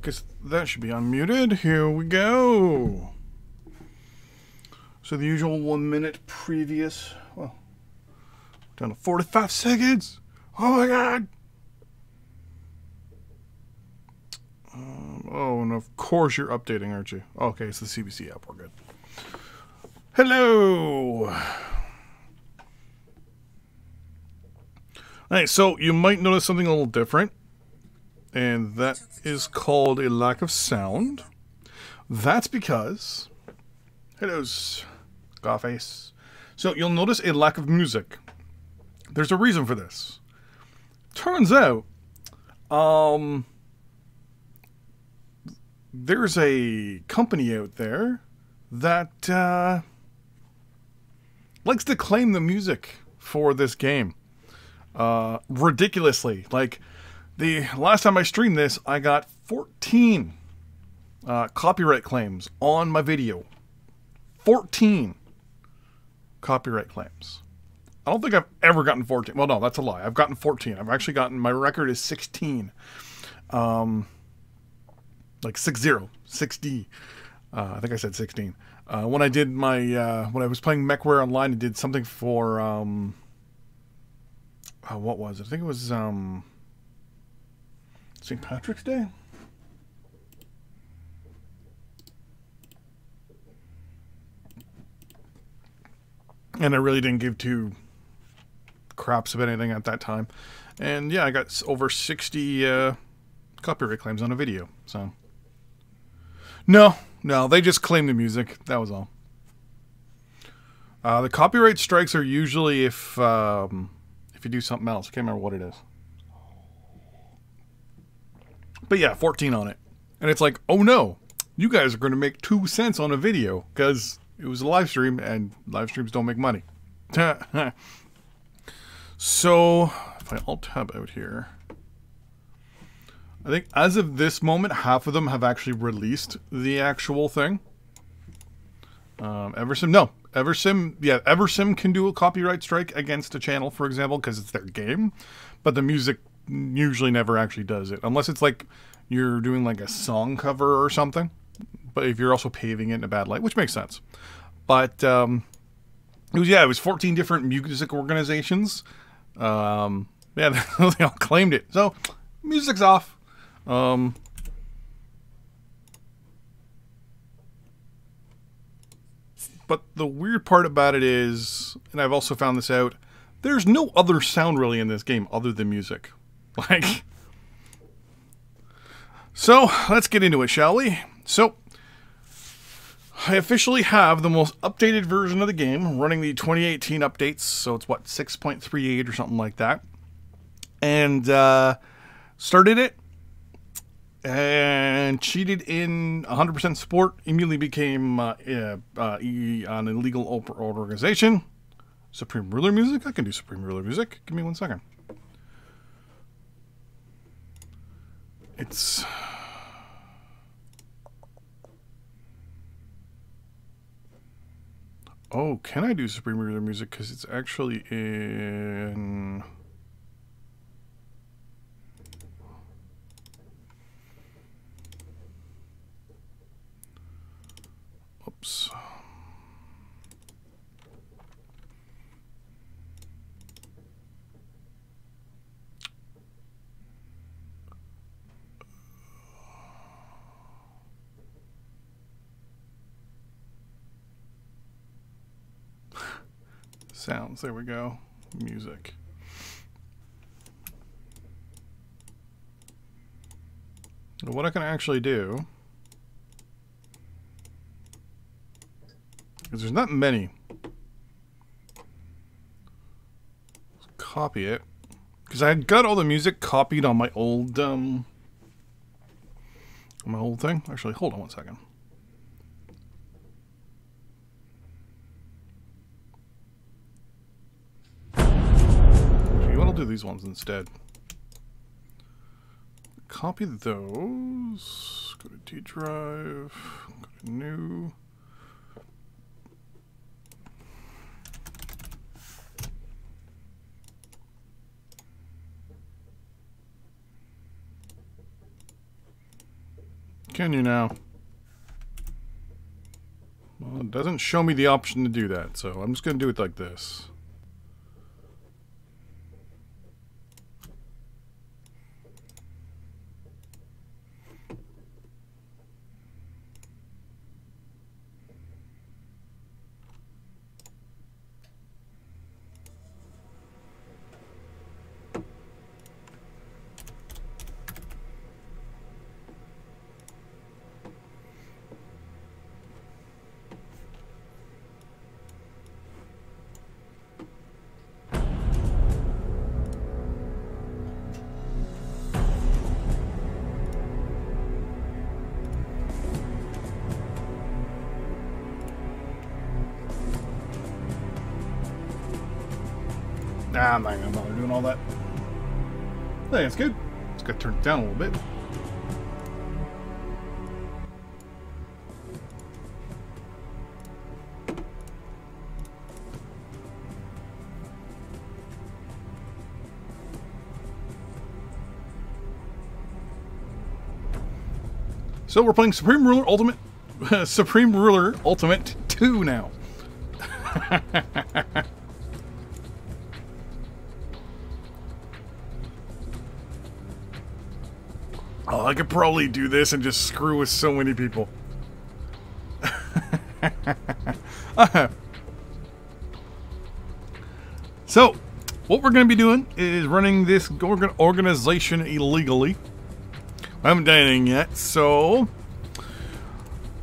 guess that should be unmuted. Here we go. So the usual 1 minute previous. Well, down to 45 seconds. Oh my god. Oh, and of course you're updating, aren't you? Okay, it's the CBC app. We're good. Hello. Alright, so you might notice something a little different, and that is called a lack of sound. That's because, hello, Scarface. So you'll notice a lack of music. There's a reason for this. Turns out, there's a company out there that likes to claim the music for this game. Ridiculously. Like, the last time I streamed this, I got 14 copyright claims on my video. 14 copyright claims. I don't think I've ever gotten 14. Well, no, that's a lie. I've gotten 14. I've actually gotten, my record is 16. Like 60. 60. I think I said 16. When I did my, when I was playing MechWare Online, I did something for, what was it? I think it was St. Patrick's Day? And I really didn't give two craps of anything at that time. And yeah, I got over 60 copyright claims on a video. So no, they just claim the music. That was all. The copyright strikes are usually if you do something else. I can't remember what it is. But yeah, 14 on it. And it's like, oh no, you guys are going to make 2 cents on a video because it was a live stream and live streams don't make money. So, if I alt-tab out here, I think as of this moment, half of them have actually released the actual thing. Eversim, no. Eversim can do a copyright strike against a channel, for example, because it's their game. But the music usually never actually does it. Unless it's like you're doing like a song cover or something. But if you're also paving it in a bad light, which makes sense. But it was 14 different music organizations. Yeah, they all claimed it. So, music's off. But the weird part about it is, and I've also found this out, there's no other sound really in this game other than music. Like, so let's get into it, shall we? So, I officially have the most updated version of the game running the 2018 updates. So it's what, 6.38 or something like that. And started it and cheated in 100% support. Immediately became an illegal organization. Supreme Ruler music? I can do Supreme Ruler music. Give me 1 second. It's... Oh, can I do Supreme Ruler music? Because it's actually in... Oops. Sounds, there we go. Music. What I can actually do, because there's not many, copy it, because I got all the music copied on my old thing. Actually, hold on 1 second. Do these ones instead. Copy those. Go to D drive. Go to new. Can you now? Well, it doesn't show me the option to do that, so I'm just going to do it like this. Nah, I'm not gonna bother doing all that. I think it's good. Just gotta turn it down a little bit. So we're playing Supreme Ruler Ultimate Supreme Ruler Ultimate 2 now. Oh, I could probably do this and just screw with so many people. So, what we're going to be doing is running this organization illegally. I haven't done anything yet, so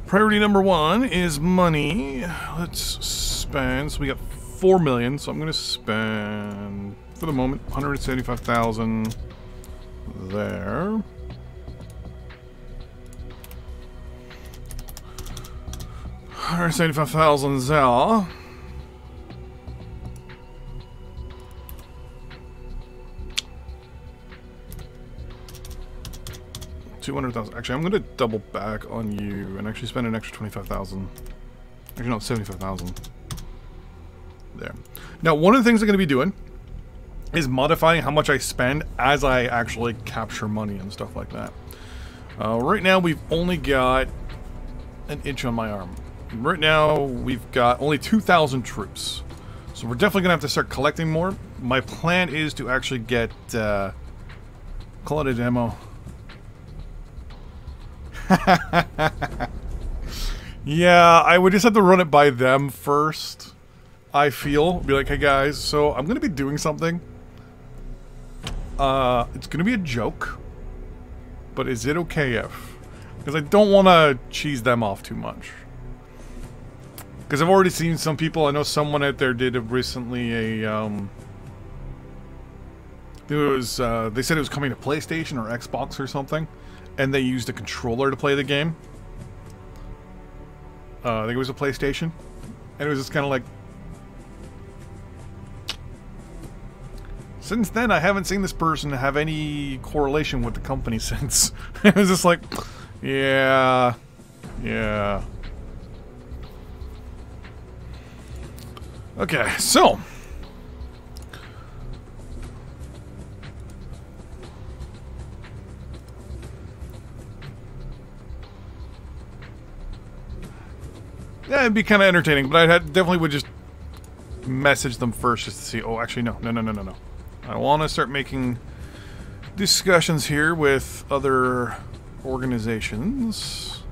priority number 1 is money. Let's spend. So we got 4 million, so I'm going to spend, for the moment, 175,000 there. 175,000 there. $200,000. Actually, I'm going to double back on you and actually spend an extra 25,000. Actually, no, 75,000. There. Now, one of the things I'm going to be doing is modifying how much I spend as I actually capture money and stuff like that. Right now, we've only got an inch on my arm. Right now, we've got only 2,000 troops. So we're definitely going to have to start collecting more. My plan is to actually get... call it a demo. Yeah, I would just have to run it by them first. I feel. Be like, hey guys, so I'm going to be doing something. It's going to be a joke. But is it okay if? Because I don't want to cheese them off too much. Because I've already seen some people, I know someone out there did recently a, it was, they said it was coming to PlayStation or Xbox or something, and they used a controller to play the game. I think it was a PlayStation, and it was just kind of like, since then I haven't seen this person have any correlation with the company since. It was just like, yeah. Okay, so yeah, it'd be kind of entertaining, but I definitely would just message them first just to see. Oh, actually, no. I want to start making discussions here with other organizations.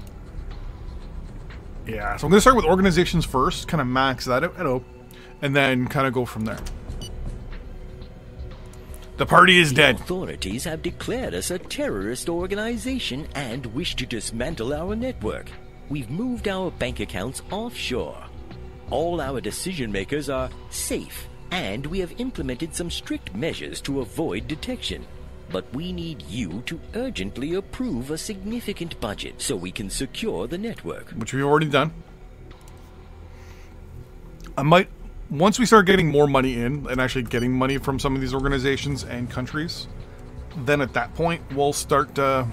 Yeah, so I'm going to start with organizations first, kind of max that out, and then kind of go from there. The party is dead. The authorities have declared us a terrorist organization and wish to dismantle our network. We've moved our bank accounts offshore. All our decision makers are safe, and we have implemented some strict measures to avoid detection. But we need you to urgently approve a significant budget so we can secure the network. Which we've already done. I might, once we start getting more money in, and actually getting money from some of these organizations and countries, then at that point, we'll start to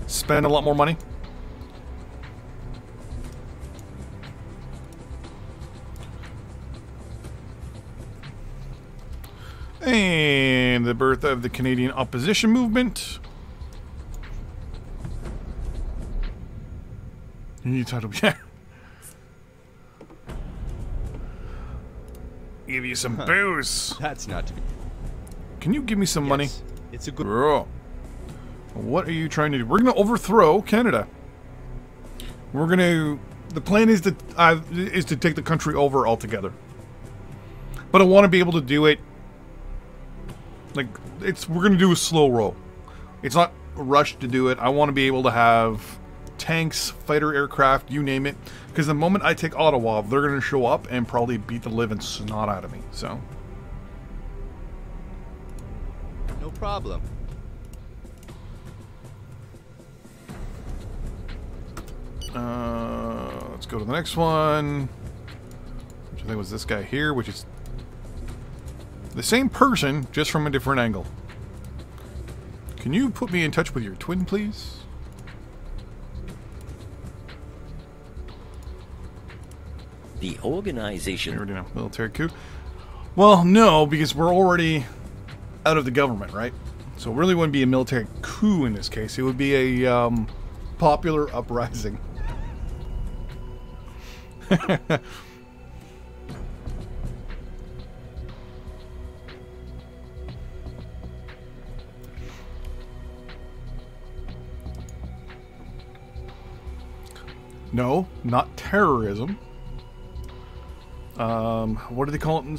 spend a lot more money. And the birth of the Canadian opposition movement. You need to yeah. Give you some booze. That's not to be. Can you give me some money? It's a good. Bro. What are you trying to do? We're going to overthrow Canada. We're going to... The plan is to take the country over altogether. But I want to be able to do it... Like, we're going to do a slow roll. It's not rushed to do it. I want to be able to have tanks, fighter aircraft, you name it. Because the moment I take Ottawa, they're going to show up and probably beat the living snot out of me. So... No problem. Let's go to the next one, which I think was this guy here, which is the same person, just from a different angle. Can you put me in touch with your twin, please? The organization... We already know. Military coup. Well, no, because we're already out of the government, right? So it really wouldn't be a military coup in this case. It would be a popular uprising. No, not terrorism. What do they call it in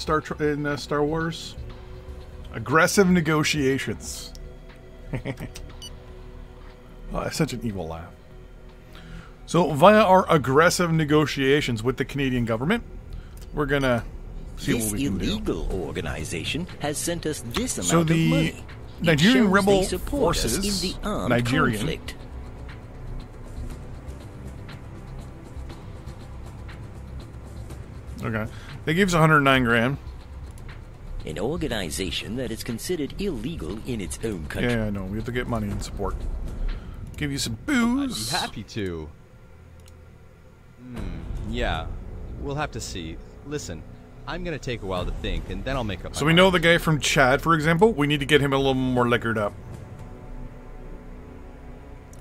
Star Wars? Aggressive negotiations. Oh, that's such an evil laugh. So, via our aggressive negotiations with the Canadian government, we're gonna see what we can do. This illegal organization has sent us this amount So of the money. Nigerian rebel us forces, in the armed Nigerian, conflict. okay, they gave us 109 grand. An organization that is considered illegal in its own country. Yeah, I know. We have to get money and support. Give you some booze. I'd be happy to. Yeah, we'll have to see. Listen, I'm gonna take a while to think, and then I'll make up my So we know the guy from Chad, for example. We need to get him a little more liquored up.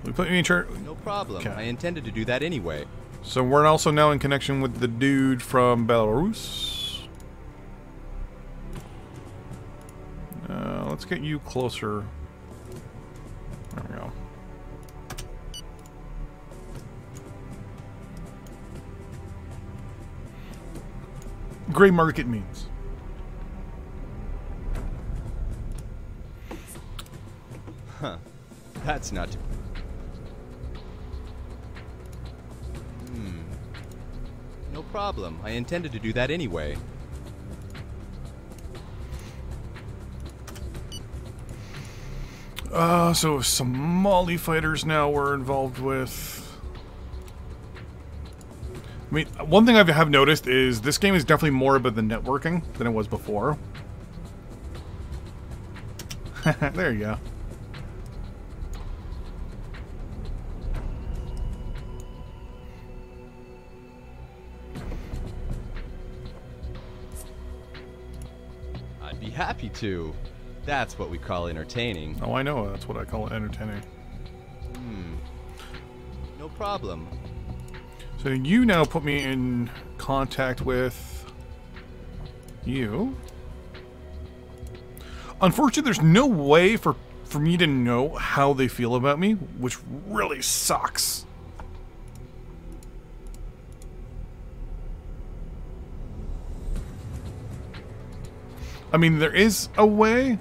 We put me in charge. No problem. Okay. I intended to do that anyway. So we're also now in connection with the dude from Belarus. Let's get you closer. There we go. Gray market means. Huh. That's not too... No problem. I intended to do that anyway. So Somali fighters now we're involved with. I mean, one thing I have noticed is this game is definitely more about the networking than it was before. There you go. I'd be happy to. That's what we call entertaining. Oh, I know. That's what I call it, entertaining. No problem. So you now put me in contact with you. Unfortunately, there's no way for me to know how they feel about me, which really sucks. I mean, there is a way.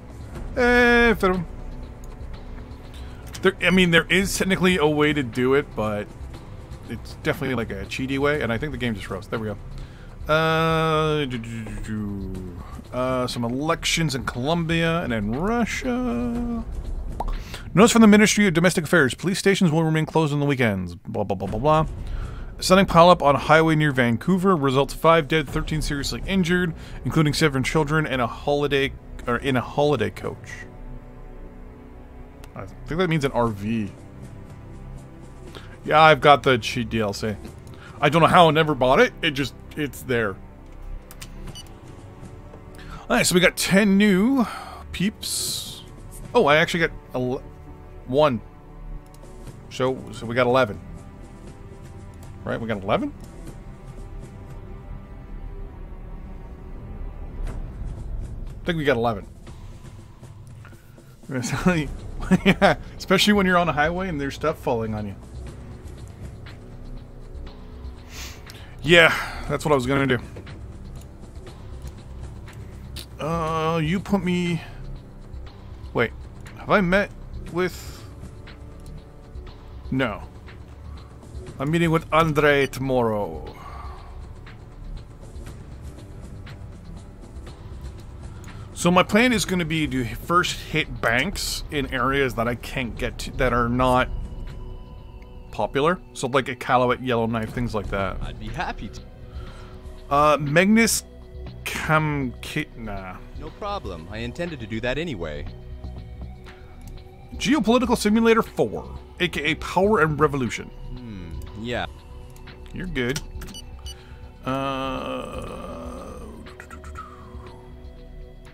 I mean, there is technically a way to do it, but it's definitely like a cheaty way, and I think the game just froze. There we go. Some elections in Colombia and in Russia. Notice from the Ministry of Domestic Affairs: police stations will remain closed on the weekends. Blah blah blah blah blah. Sudden pileup on a highway near Vancouver results 5 dead, 13 seriously injured, including 7 children and a holiday coach. I think that means an RV. Yeah, I've got the cheat DLC. I don't know how I never bought it. It's there. Alright, so we got 10 new peeps. Oh, I actually got 1. So we got 11. Right, we got 11? I think we got 11. Yeah, especially when you're on a highway and there's stuff falling on you. Yeah, that's what I was gonna do. You put me... Wait, have I met with... No. I'm meeting with Andre tomorrow. So my plan is going to be to first hit banks in areas that I can't get to, that are not popular. So like a Iqaluit, Yellowknife, things like that. I'd be happy to. Magnus Kamkitna. No problem. I intended to do that anyway. Geopolitical Simulator 4, aka Power and Revolution. Yeah. You're good.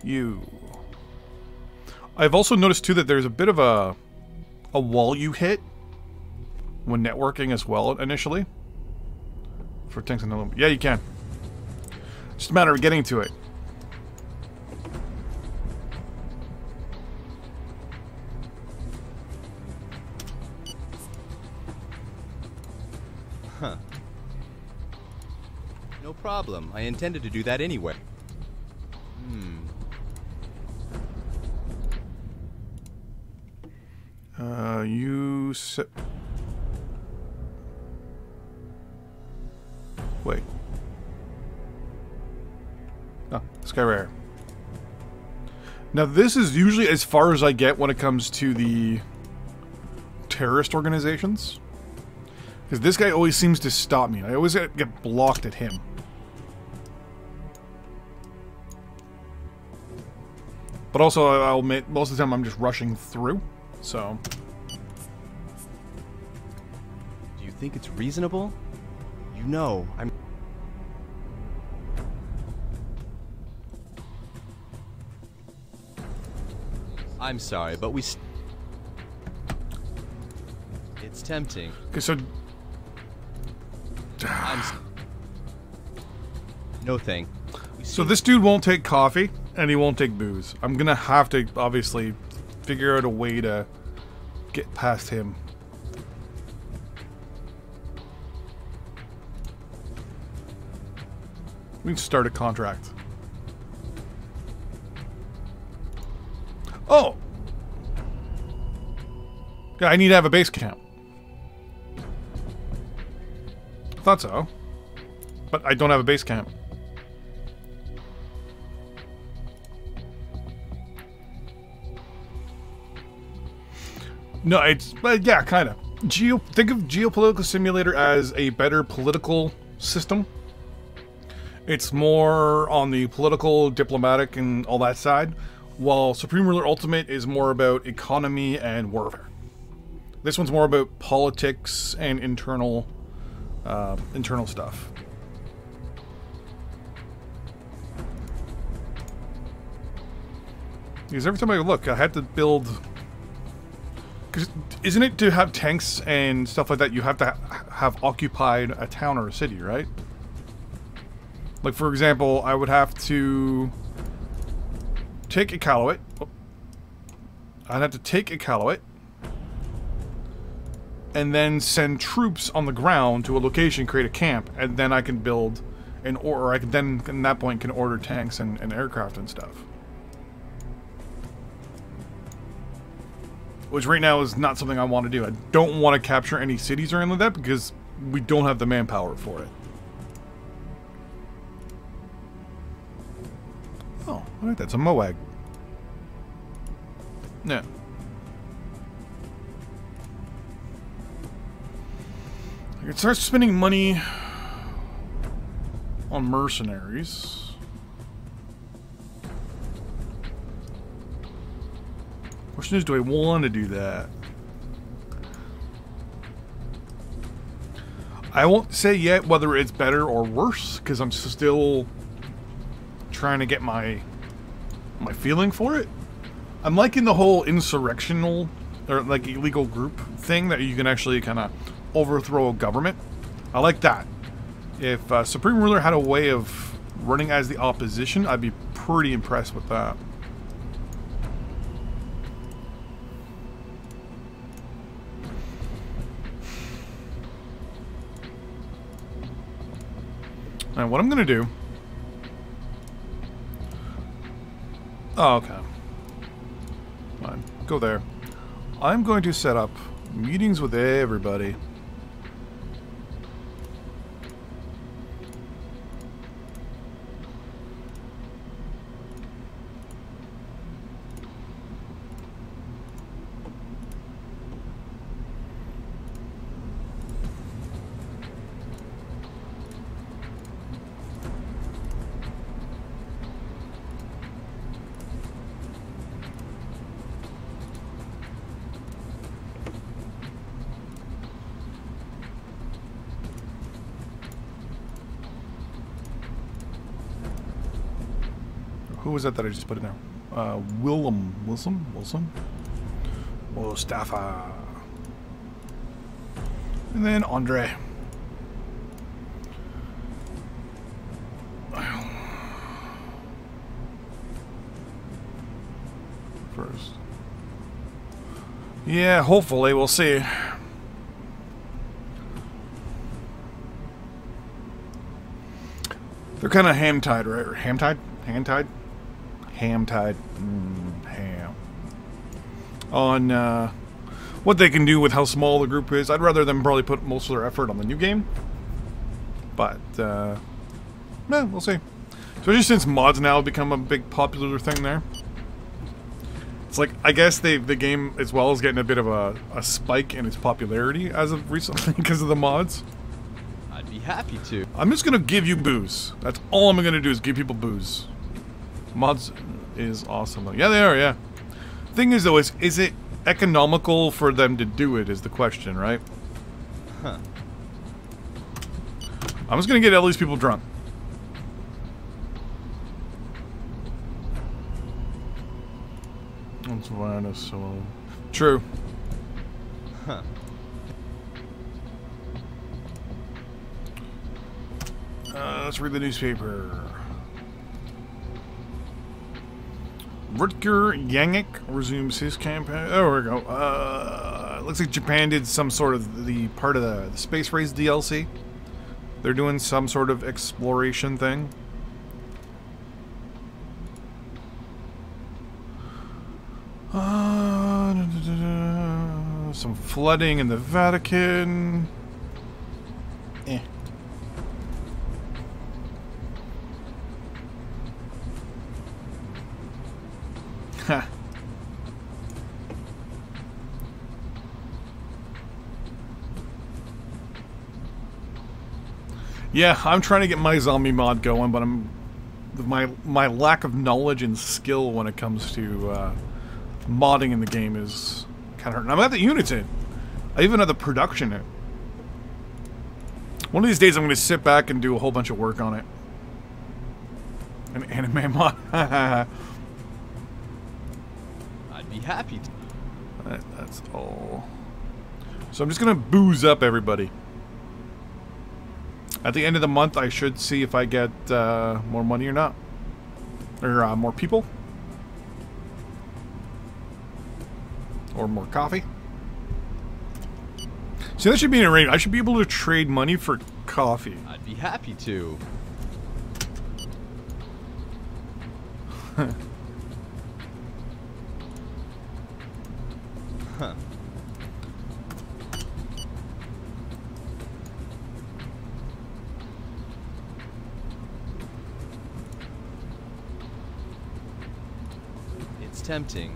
You. I've also noticed too that there's a bit of a wall you hit when networking as well initially. For tanks and aluminum. Yeah, you can. Just a matter of getting to it. Huh. No problem. I intended to do that anyway. You said... Wait. Oh, this guy right here. Now this is usually as far as I get when it comes to the terrorist organizations. Because this guy always seems to stop me. I always get blocked at him. But also, I'll admit, most of the time I'm just rushing through, so... Do you think it's reasonable? You know, I'm sorry, but we... It's tempting. Okay, so... No thing. So this dude won't take coffee, and he won't take booze. I'm gonna have to, obviously, figure out a way to get past him. We can start a contract. Oh! Yeah, I need to have a base camp. Thought so. But I don't have a base camp. No, it's... yeah, kind of. Think of Geopolitical Simulator as a better political system. It's more on the political, diplomatic, and all that side, while Supreme Ruler Ultimate is more about economy and warfare. This one's more about politics and internal stuff. Because every time I look, I had to build... Because isn't it to have tanks and stuff like that, you have to have occupied a town or a city, right? Like, for example, I would have to take Iqaluit. Oh. I'd have to take Iqaluit and then send troops on the ground to a location, create a camp, and then I can build or I can then, at that point, can order tanks and aircraft and stuff. Which right now is not something I want to do. I don't want to capture any cities or anything like that because we don't have the manpower for it. Oh, alright, that's a Moag. Yeah. I can start spending money on mercenaries. Question is, do I want to do that? I won't say yet whether it's better or worse, because I'm still trying to get my feeling for it. I'm liking the whole insurrectional, or like illegal group thing that you can actually kind of overthrow a government. I like that. If Supreme Ruler had a way of running as the opposition, I'd be pretty impressed with that. And what I'm going to do... Oh, okay. Fine. Go there. I'm going to set up meetings with everybody. Who was that I just put in there? Wilson? Mustafa. And then Andre. First. Yeah, hopefully, we'll see. They're kind of ham-tied, right? Or ham-tied? Hand-tied? Ham-tied. Ham. On what they can do with how small the group is. I'd rather them probably put most of their effort on the new game. But, we'll see. Especially since mods now have become a big popular thing there. It's like, I guess the game as well is getting a bit of a spike in its popularity as of recently because of the mods. I'd be happy to. I'm just going to give you booze. That's all I'm going to do is give people booze. Mods is awesome though. Yeah, they are, yeah. Thing is though, is it economical for them to do it is the question, right? Huh. I'm just going to get all these people drunk. That's fine, so true. Huh. Let's read the newspaper. Rutger Yannick resumes his campaign. Oh, here we go. Looks like Japan did some sort of the part of the Space Race DLC. They're doing some sort of exploration thing. Some flooding in the Vatican. Huh. Yeah, I'm trying to get my zombie mod going, but my lack of knowledge and skill when it comes to modding in the game is kind of hurting. I'm at the units in. I even have the production in. One of these days I'm going to sit back and do a whole bunch of work on it. An anime mod. I'd be happy to. That's all. So I'm just going to booze up everybody. At the end of the month, I should see if I get more money or not. Or more people. Or more coffee. See, that should be an arrangement. I should be able to trade money for coffee. I'd be happy to. Huh. It's tempting.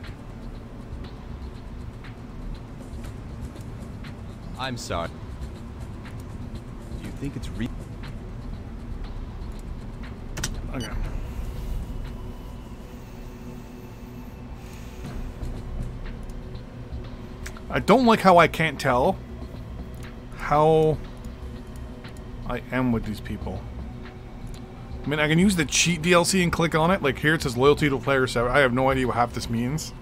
I'm sorry. You think it's real? Okay. I don't like how I can't tell how I am with these people. I mean, I can use the cheat DLC and click on it. Like here it says loyalty to player 7. I have no idea what half this means.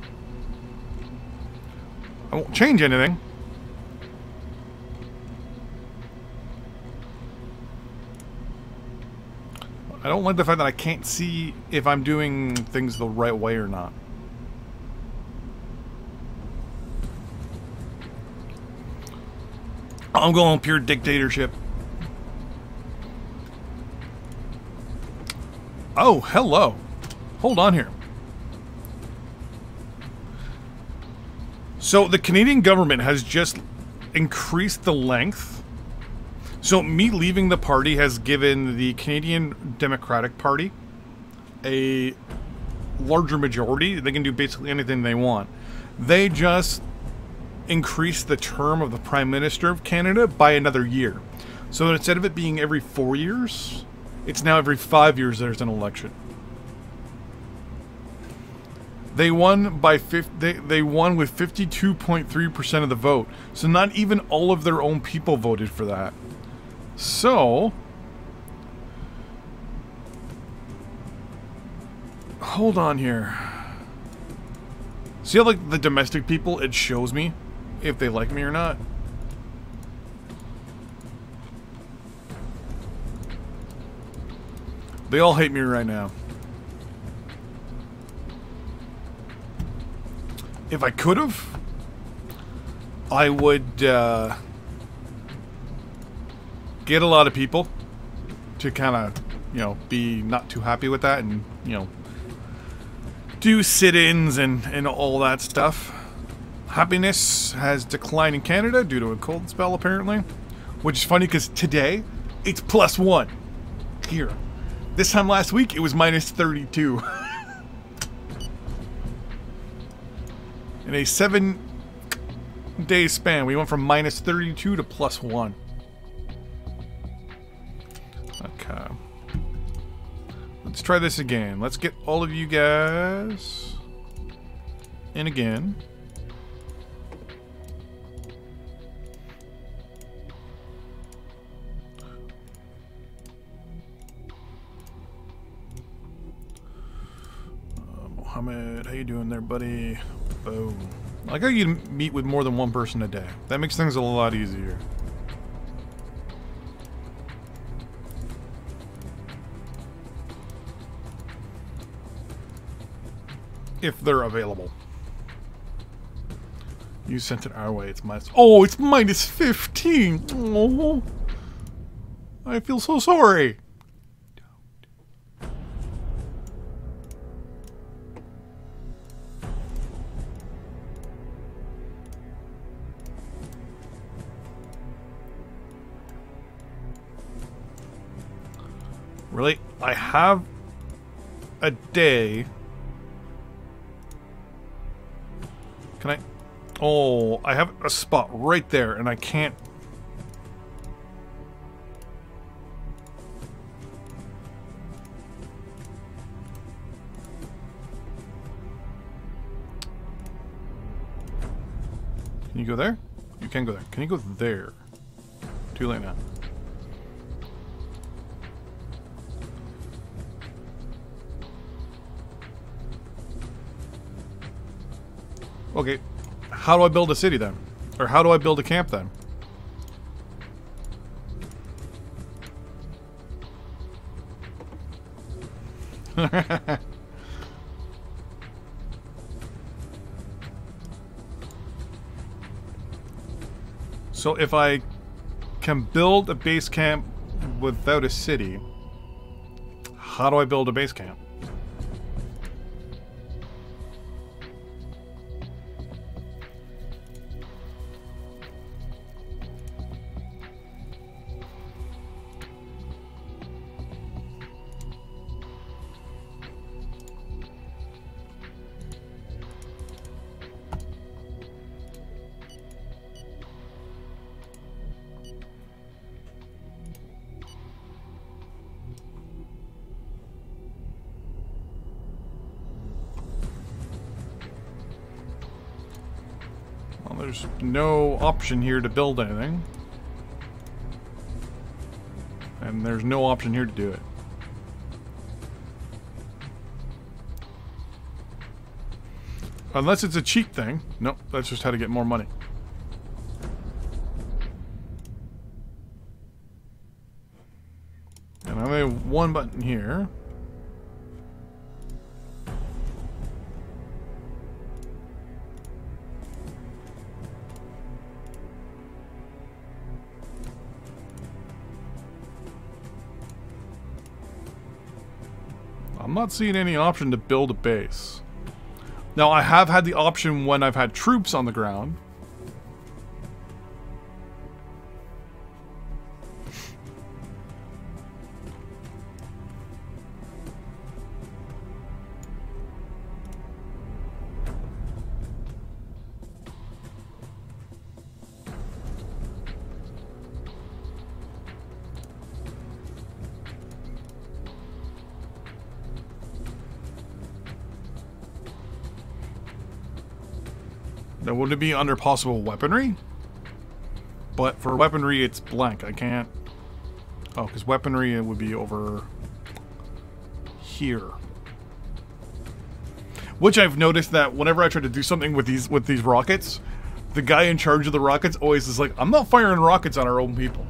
I won't change anything. I don't like the fact that I can't see if I'm doing things the right way or not. I'm going pure dictatorship. Oh, hello. Hold on here. So the Canadian government has just increased the length. So me leaving the party has given the Canadian Democratic Party a larger majority. They can do basically anything they want. They just increased the term of the Prime Minister of Canada by another year. So instead of it being every 4 years, it's now every 5 years there's an election. They won by they won with 52.3% of the vote. So not even all of their own people voted for that. So hold on here. See how like the domestic people, it shows me if they like me or not. They all hate me right now. If I could have, I would get a lot of people to kind of, you know, be not too happy with that and, you know, do sit-ins and all that stuff. Happiness has declined in Canada due to a cold spell, apparently. Which is funny because today, it's +1 here. This time last week, it was -32. In a 7-day span, we went from -32 to +1. Okay. Let's try this again. Let's get all of you guys in again. Mohammed, how you doing there, buddy? Boom. I like how you meet with more than one person a day. That makes things a lot easier. If they're available. You sent it our way. It's minus... Oh, it's -15! Oh, I feel so sorry. Really? I have a day. Can I? Oh, I have a spot right there and I can't. Can you go there? You can go there. Can you go there? Too late now. Okay, how do I build a city then? Or how do I build a camp then? So if I can build a base camp without a city, how do I build a base camp? There's no option here to build anything. And there's no option here to do it. Unless it's a cheat thing. Nope, that's just how to get more money. And I only have one button here. I'm not seeing any option to build a base. Now, I have had the option when I've had troops on the ground. Now, would it be under possible weaponry? But for weaponry, it's blank. I can't... Oh, because weaponry, it would be over... here. Which I've noticed that whenever I try to do something with these rockets, the guy in charge of the rockets always is like, I'm not firing rockets on our own people.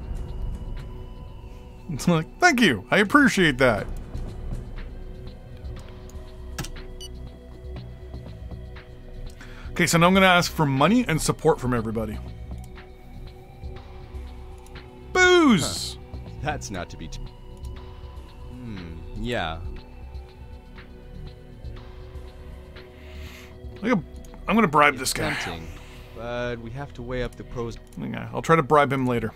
It's like, thank you. I appreciate that. Okay, so now I'm going to ask for money and support from everybody. Booze! Huh. That's not to be... yeah. I'm going to bribe this guy. Tempting, but we have to weigh up the pros. Yeah, I'll try to bribe him later.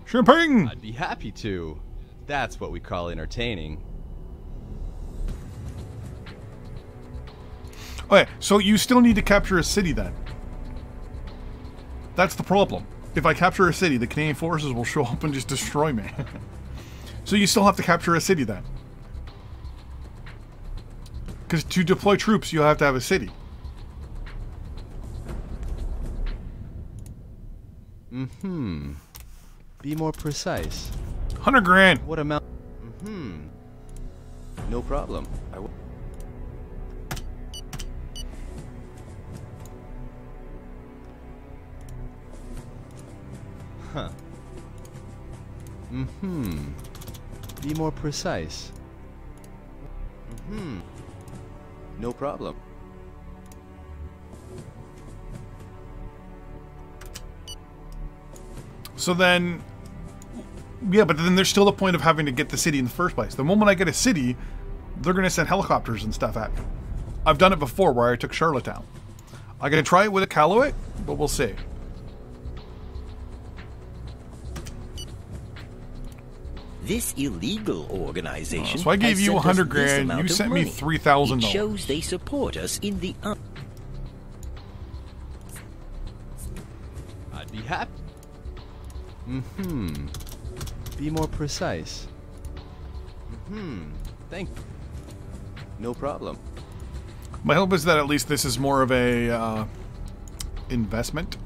Champagne! I'd be happy to. That's what we call entertaining. Okay, so you still need to capture a city then. That's the problem. If I capture a city, the Canadian forces will show up and just destroy me. So you still have to capture a city then. Because to deploy troops, you have to have a city. Be more precise. 100 grand. What amount? No problem. Huh. Be more precise. No problem. So then... Yeah, but then there's still the point of having to get the city in the first place. The moment I get a city, they're going to send helicopters and stuff at me. I've done it before where I took Charlottetown. I'm going to try it with a Calloway, but we'll see. This illegal organization. So I gave you 100 grand. You sent me $3,000. It shows they support us in the. I'd be happy. Be more precise. Thank. No problem. My hope is that at least this is more of a investment.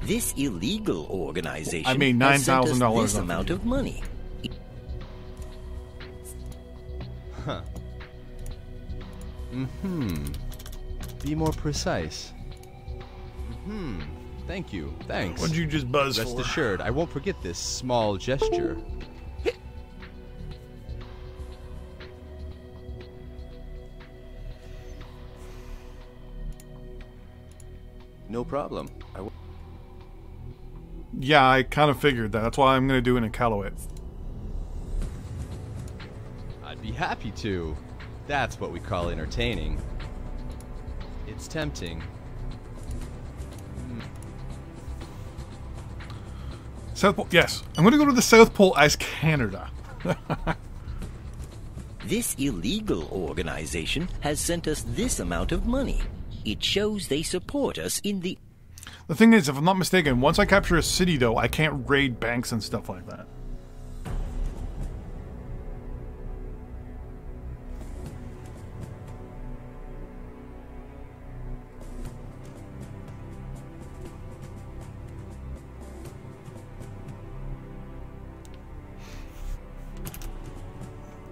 This illegal organization I made $9,000 this amount of money. Huh. Be more precise. Thank you. Thanks. What'd you just buzz Rest for? assured, I won't forget this small gesture. No problem. Yeah, I kind of figured that. That's why I'm going to do it in Calloway. I'd be happy to. That's what we call entertaining. It's tempting. South Pole. Yes, I'm going to go to the South Pole as Canada. This illegal organization has sent us this amount of money. It shows they support us in the... The thing is, if I'm not mistaken, once I capture a city, though, I can't raid banks and stuff like that.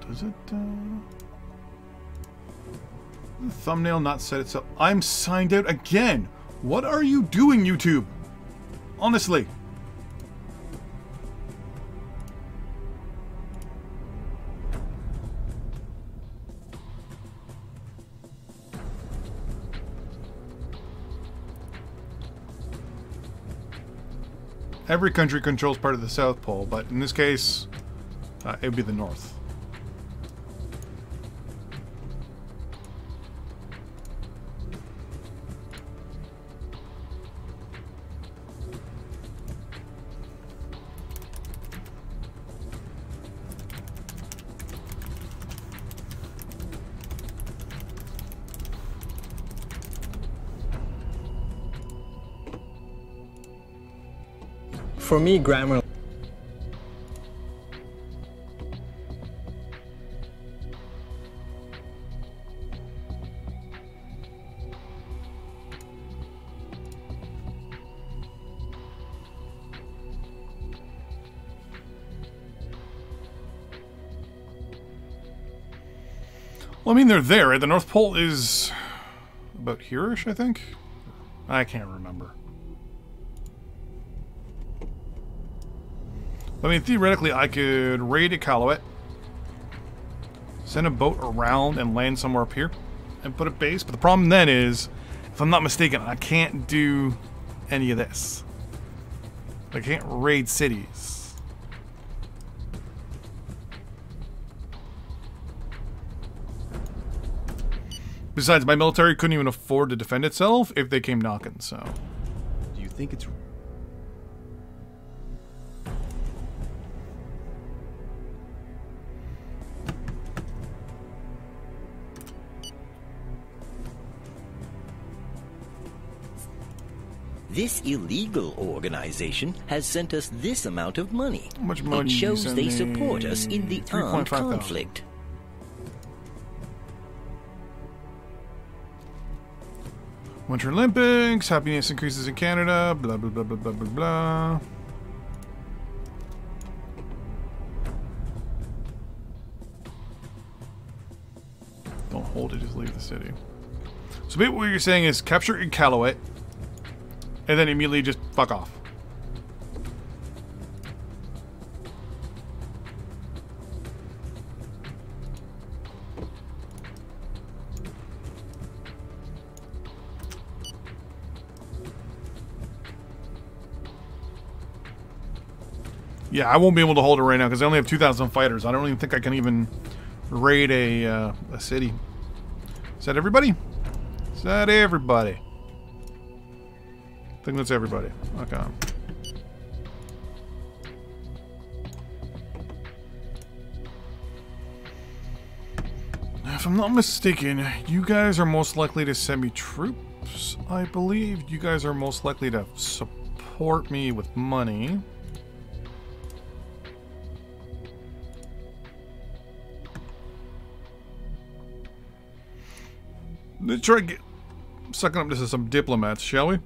Does it, the thumbnail not set itself? I'm signed out again! What are you doing, YouTube? Honestly. every country controls part of the South Pole, but in this case, it would be the North. For me, grammar. Well, I mean, they're there, right? The North Pole is about here-ish, I think? I can't remember. I mean, theoretically, I could raid Iqaluit, send a boat around and land somewhere up here, and put a base. But the problem then is, if I'm not mistaken, I can't do any of this. I can't raid cities. Besides, my military couldn't even afford to defend itself if they came knocking, so... Do you think it's... This illegal organization has sent us this amount of money. How much money It you shows send they me? support us in the armed 3,500. conflict. Winter Olympics, happiness increases in Canada, blah, blah, blah, blah, blah, blah, blah. Don't hold it, just leave the city. So maybe what you're saying is capture Iqaluit, and then immediately just fuck off. Yeah, I won't be able to hold it right now because I only have 2,000 fighters. I don't even think I can even raid a city. Is that everybody? Is that everybody? I think that's everybody. Okay. If I'm not mistaken, you guys are most likely to send me troops, I believe. You guys are most likely to support me with money. Let's try to get sucking up to some diplomats, shall we?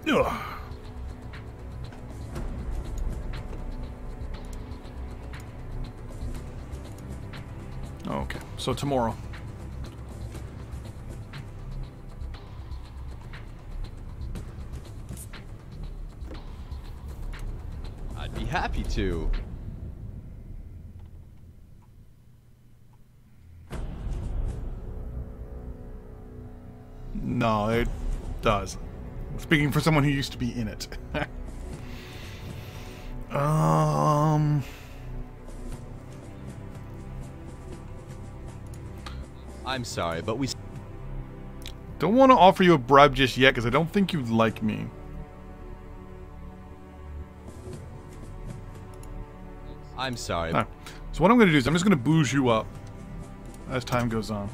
Ugh. Okay, so tomorrow. I'd be happy to. No, it does. Speaking for someone who used to be in it. I'm sorry, but we... Don't want to offer you a bribe just yet because I don't think you'd like me. I'm sorry. No. So what I'm going to do is I'm just going to booze you up as time goes on.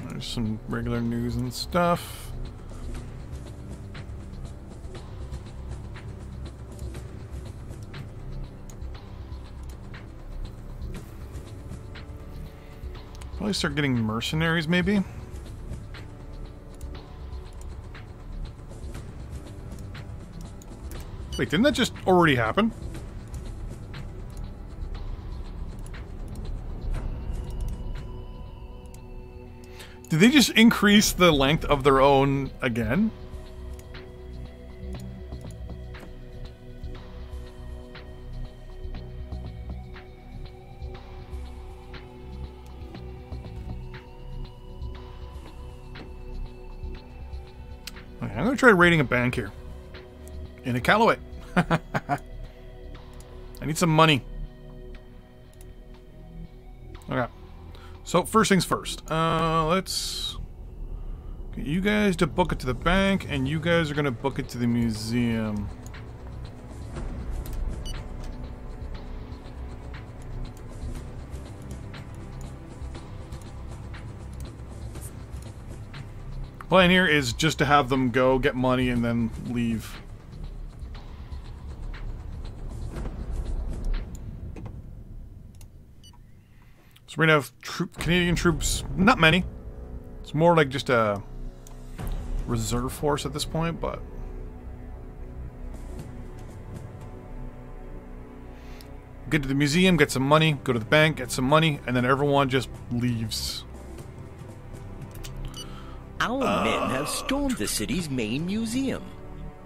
There's some regular news and stuff. Probably start getting mercenaries, maybe. Wait, didn't that just already happen? Did they just increase the length of their own again? Okay, I'm going to try raiding a bank here. In a Callaway. I need some money. Okay. So, first things first. Let's get you guys to book it to the bank, and you guys are going to book it to the museum. Plan here is just to have them go, get money, and then leave. So we're gonna have Canadian troops, not many. It's more like just a reserve force at this point, but... Get to the museum, get some money, go to the bank, get some money, and then everyone just leaves. Our men have stormed the city's main museum.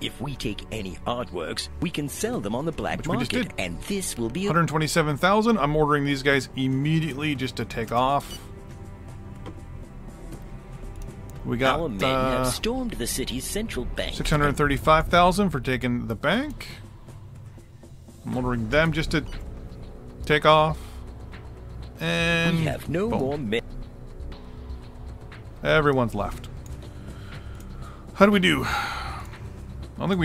If we take any artworks, we can sell them on the black market, and this will be 127,000. I'm ordering these guys immediately just to take off. We got our men have stormed the city's central bank. 635,000 for taking the bank. I'm ordering them just to take off. And we have no more men. Everyone's left. How do we do? I don't think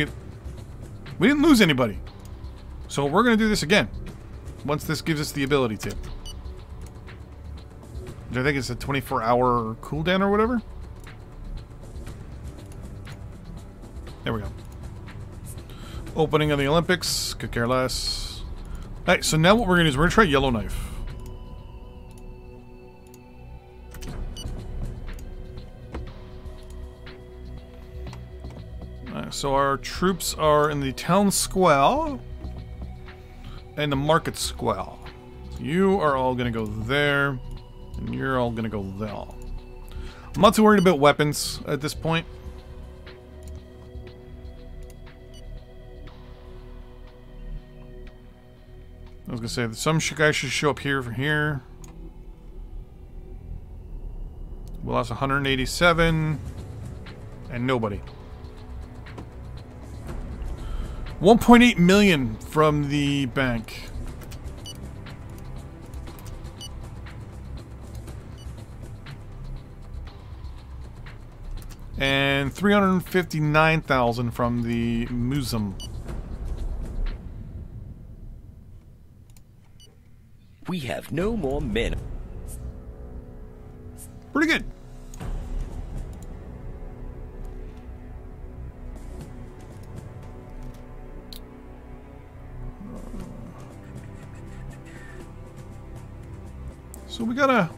we didn't lose anybody. So we're going to do this again. Once this gives us the ability to. Which I think it's a 24-hour cooldown or whatever. There we go. Opening of the Olympics. Could care less. Alright, so now what we're going to do is we're going to try Yellowknife. So our troops are in the town square and the market square. So you are all going to go there, and you're all going to go there. I'm not too worried about weapons at this point. I was going to say that some guys should show up here from here. We lost 187 and nobody. 1.8 million from the bank. And 359,000 from the museum. We have no more men. Pretty good. So we got a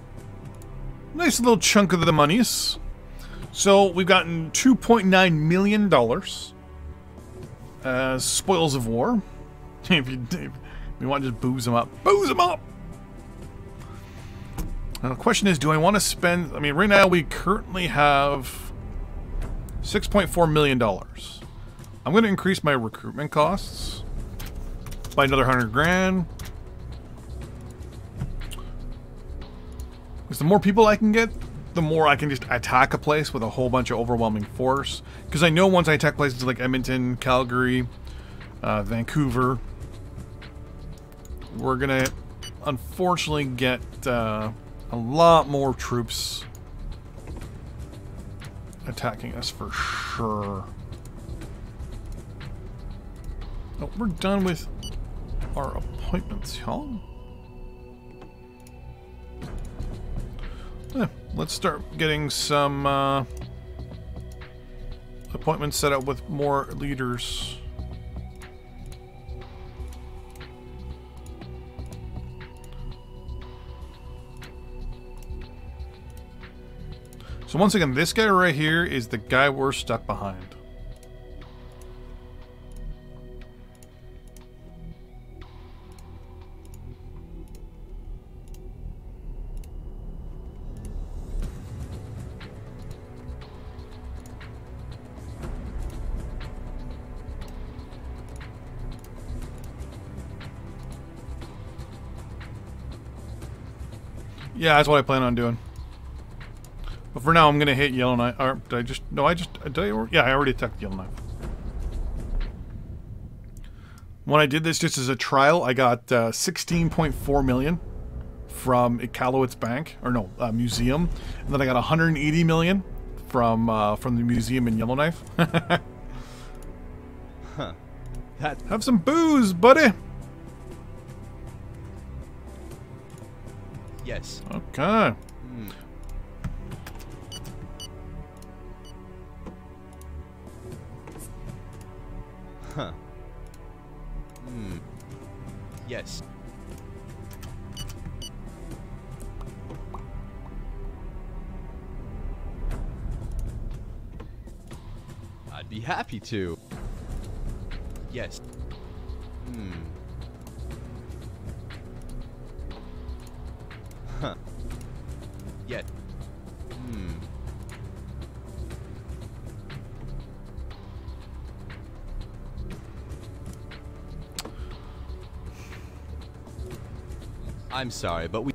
nice little chunk of the monies. So we've gotten $2.9 million as spoils of war. If you want to just booze them up. Booze them up! Now the question is, do I want to spend... I mean, right now we currently have $6.4 million. I'm going to increase my recruitment costs by another 100 grand. Because the more people I can get, the more I can just attack a place with a whole bunch of overwhelming force. Because I know once I attack places like Edmonton, Calgary, Vancouver, we're going to unfortunately get a lot more troops attacking us for sure. Oh, we're done with our appointments, huh? Let's start getting some appointments set up with more leaders. So once again, this guy right here is the guy we're stuck behind. Yeah, that's what I plan on doing. But for now, I'm gonna hit Yellowknife. Or did I just? No, I just. Yeah, I already attacked Yellowknife. When I did this just as a trial, I got 16.4 million from Iqaluit's bank, or no, museum, and then I got 180 million from the museum in Yellowknife. Huh. Have some booze, buddy. Yes. Okay. Huh. Yes. I'd be happy to. Yes. Huh. Yet. I'm sorry, but we...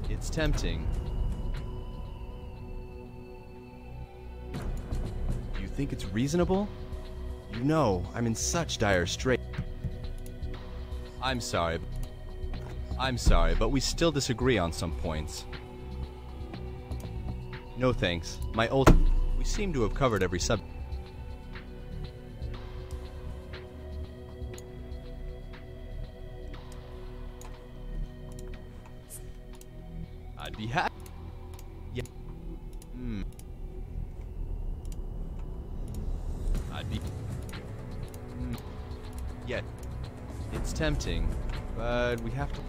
It's tempting. Do you think it's reasonable? You know, I'm in such dire straits. I'm sorry, but we still disagree on some points. No thanks. My old... We seem to have covered every sub... I'd be happy. Yeah. I'd be... Yeah. It's tempting, but we have to...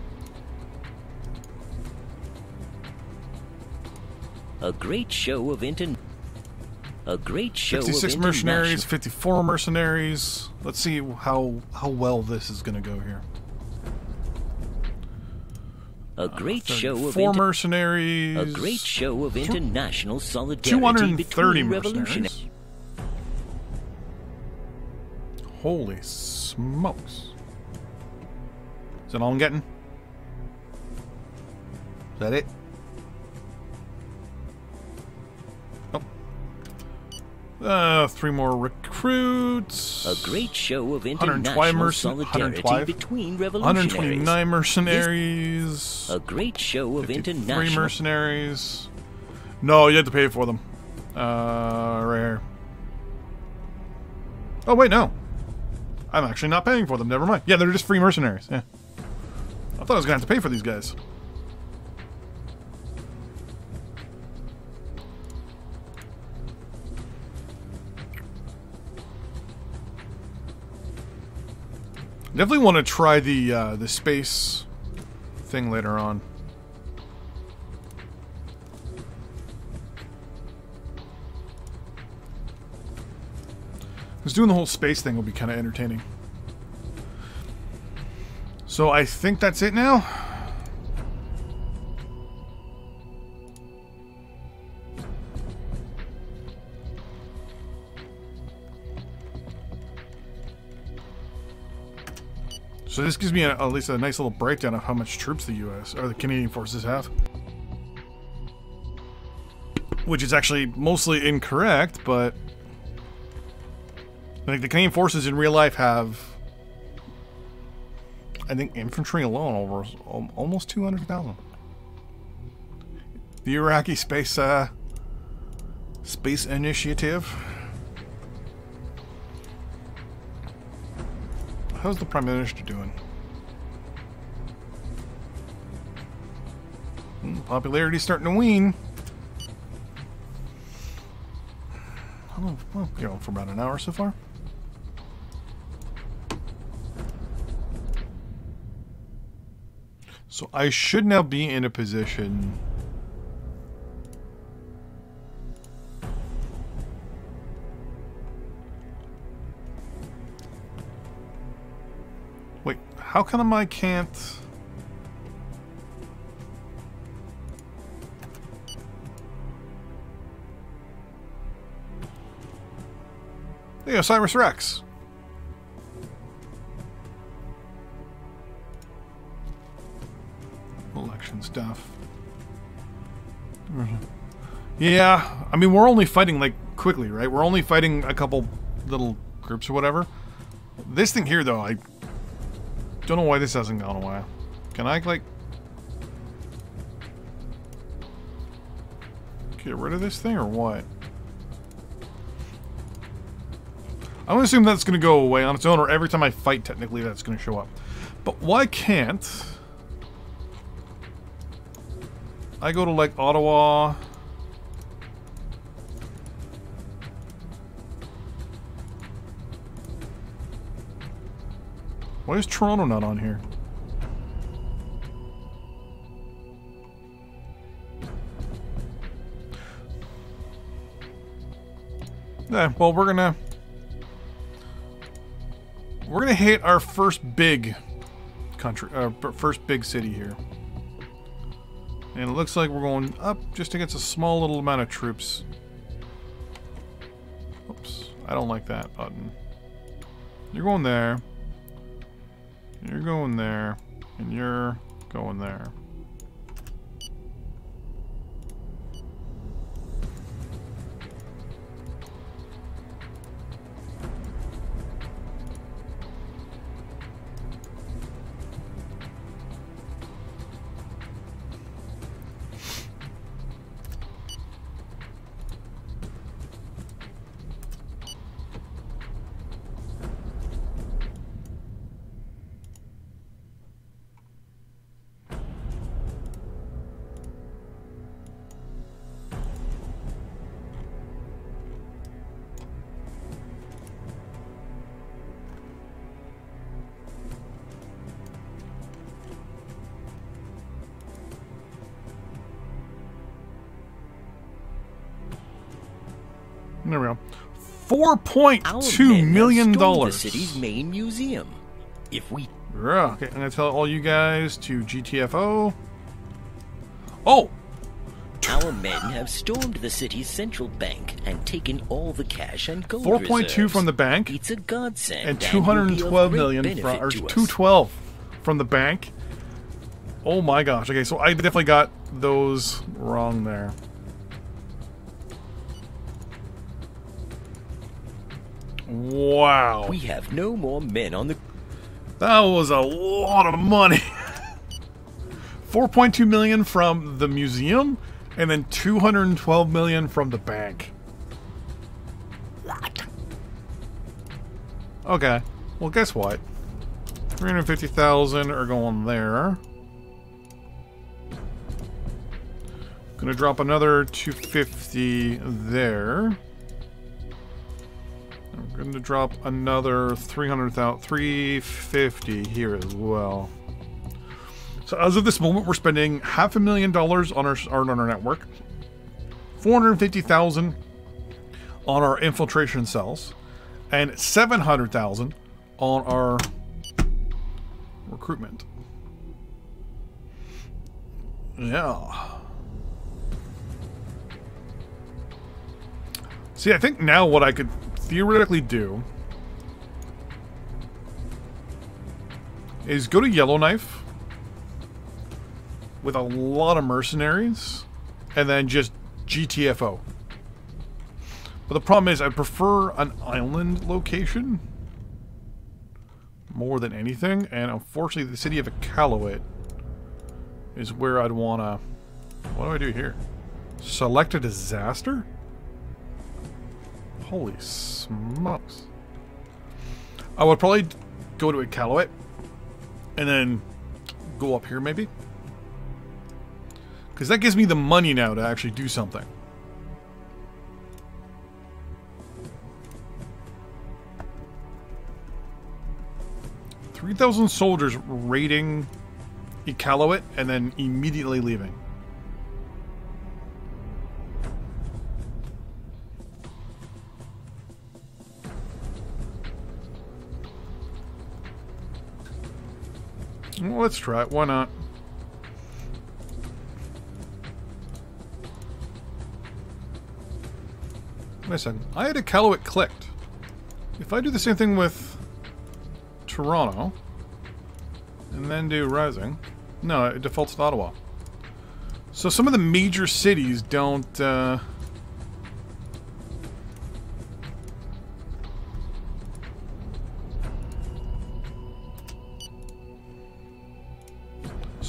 A great show of A great show 56 of mercenaries, 54 mercenaries. Let's see how well this is going to go here. A great show of 4 mercenaries. A great show of international solidarity 230 between mercenaries. revolutionaries. Holy smokes. Is that all I'm getting? Is that it? Oh. 3 more recruits. A great show of 112 international solidarity between revolutionaries. 129 mercenaries. A great show of 3 international... mercenaries. No, you have to pay for them. Right here. Oh, wait, no. I'm actually not paying for them. Never mind. Yeah, they're just free mercenaries. Yeah. I thought I was going to have to pay for these guys. Definitely want to try the space thing later on. Because doing the whole space thing will be kind of entertaining. So I think that's it now. So this gives me at least a nice little breakdown of how much troops the U.S. or the Canadian forces have. Which is actually mostly incorrect, but... I think the Canadian forces in real life have... I think infantry alone over almost 200,000. The Iraqi space initiative. How's the Prime Minister doing? Popularity's starting to wane. Oh, well, you're on for about an hour so far. So I should now be in a position... Wait, how come I can't... Hey, Osiris Rex. faction stuff. Yeah, I mean, we're only fighting, like, quickly, right? We're only fighting a couple little groups or whatever. This thing here, though, I don't know why this hasn't gone away. Can I, like, get rid of this thing or what? I'm gonna assume that's gonna go away on its own, or every time I fight, technically, that's gonna show up. But why can't I go to, like, Ottawa? Why is Toronto not on here? Yeah, well, we're gonna hit our first big country, first big city here, and it looks like we're going up just against a small little amount of troops. Oops, I don't like that button. You're going there. You're going there, and you're going there. There we go. $4.2 million. The city's main museum. If we Yeah, okay, I'm gonna tell all you guys to GTFO. Oh! Our men have stormed the city's central bank and taken all the cash and gold 4.2 reserves. from the bank. It's a godsend. And will be of 212 great million benefit from, or to us. 212 from the bank. Oh my gosh. Okay, so I definitely got those wrong there. Wow. We have no more men on the... That was a lot of money. 4.2 million from the museum, and then 212 million from the bank. What? Okay. Well, guess what? 350,000 are going there. Gonna drop another 250 there. I'm going to drop another 350 here as well. So as of this moment, we're spending $500,000 on our network, 450,000 on our infiltration cells, and 700,000 on our recruitment. Yeah. See, I think now what I could theoretically do is go to Yellowknife with a lot of mercenaries and then just GTFO. But the problem is I prefer an island location more than anything, and unfortunately the city of Iqaluit is where I'd want to... What do I do here? Select a disaster? Holy smokes. I would probably go to Iqaluit and then go up here maybe. Because that gives me the money now to actually do something. $3,000 soldiers raiding Iqaluit and then immediately leaving. Well, let's try it. Why not? Wait a second. I had Iqaluit clicked. If I do the same thing with Toronto, and then do Rising... No, it defaults to Ottawa. So some of the major cities don't... So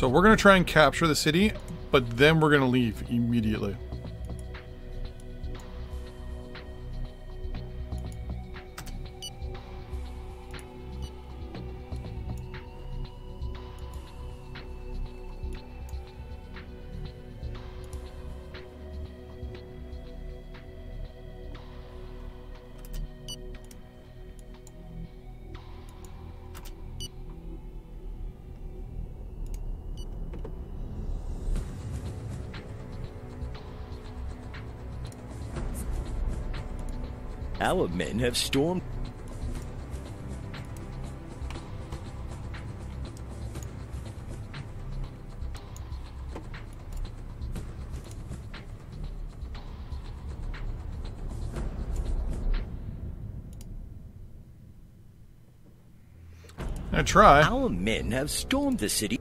we're going to try and capture the city, but then we're going to leave immediately. Our men have stormed. I try. Our men have stormed the city.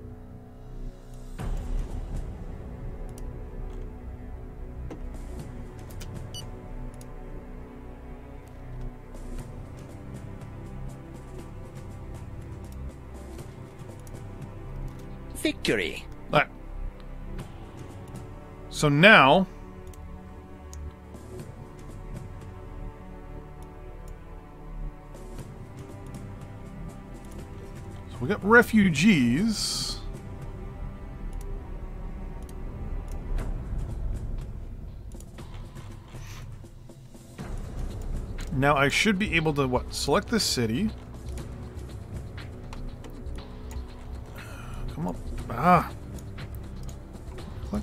Victory. Alright. So now... So we got refugees. Now I should be able to, what, select this city. Come up. Ah. Click.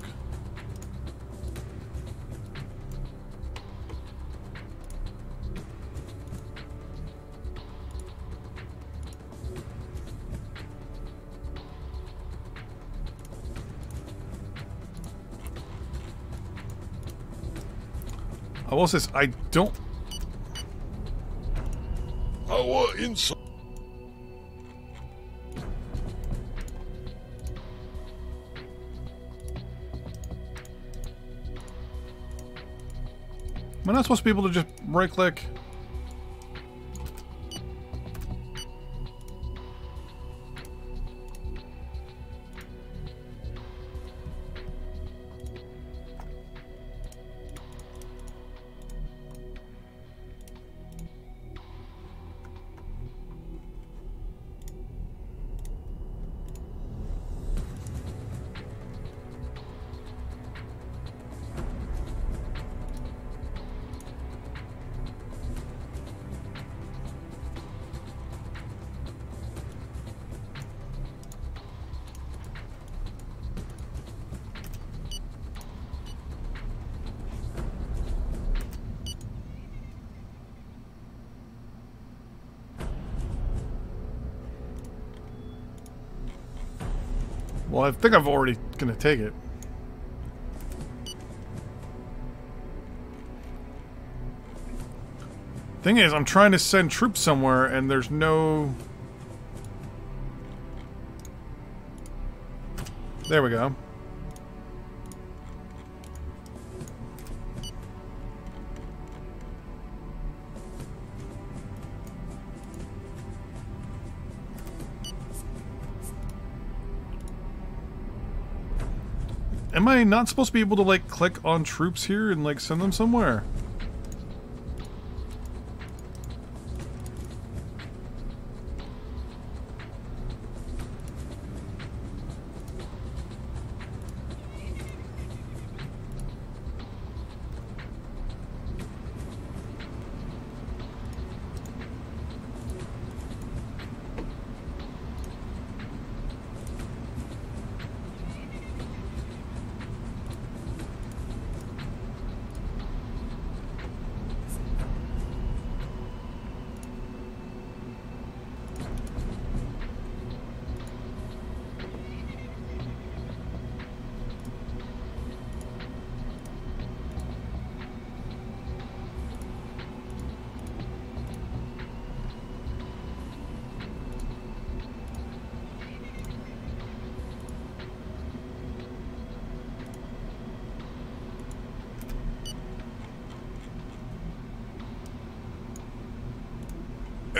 I will say this, I don't... Our inside. Am I not supposed to be able to just right-click? Well, I think I've already gonna take it. Thing is, I'm trying to send troops somewhere and there's no... There we go. Am I not supposed to be able to, like, click on troops here and, like, send them somewhere?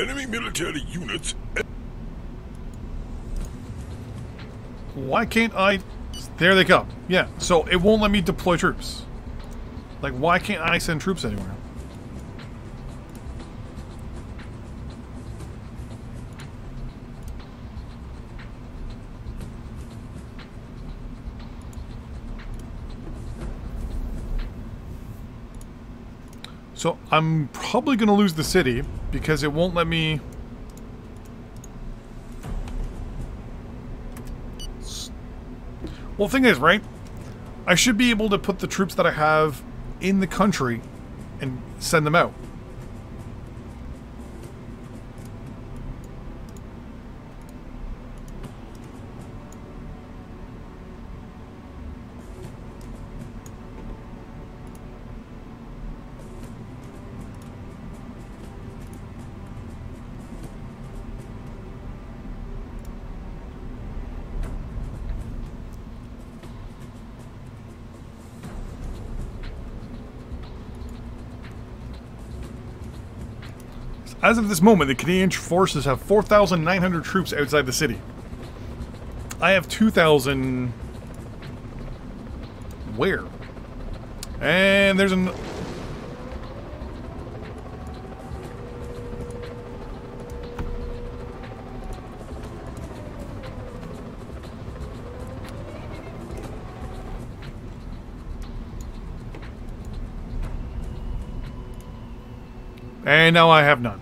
enemy military units. Why can't I... There they come. Yeah, so it won't let me deploy troops. Like, why can't I send troops anywhere? So I'm probably going to lose the city because it won't let me... Well, the thing is, right? I should be able to put the troops that I have in the country and send them out. As of this moment, the Canadian forces have 4,900 troops outside the city. I have 2,000... Where? And there's an... And now I have none.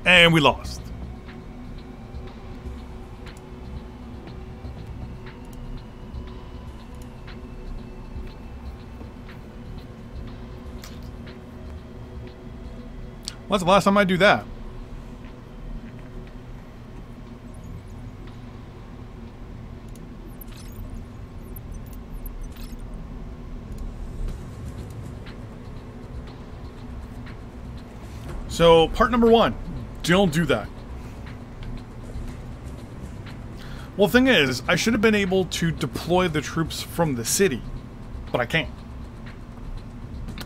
And we lost. When's the last time I do that? So, part number one. Don't do that. Well, the thing is, I should have been able to deploy the troops from the city, but I can't.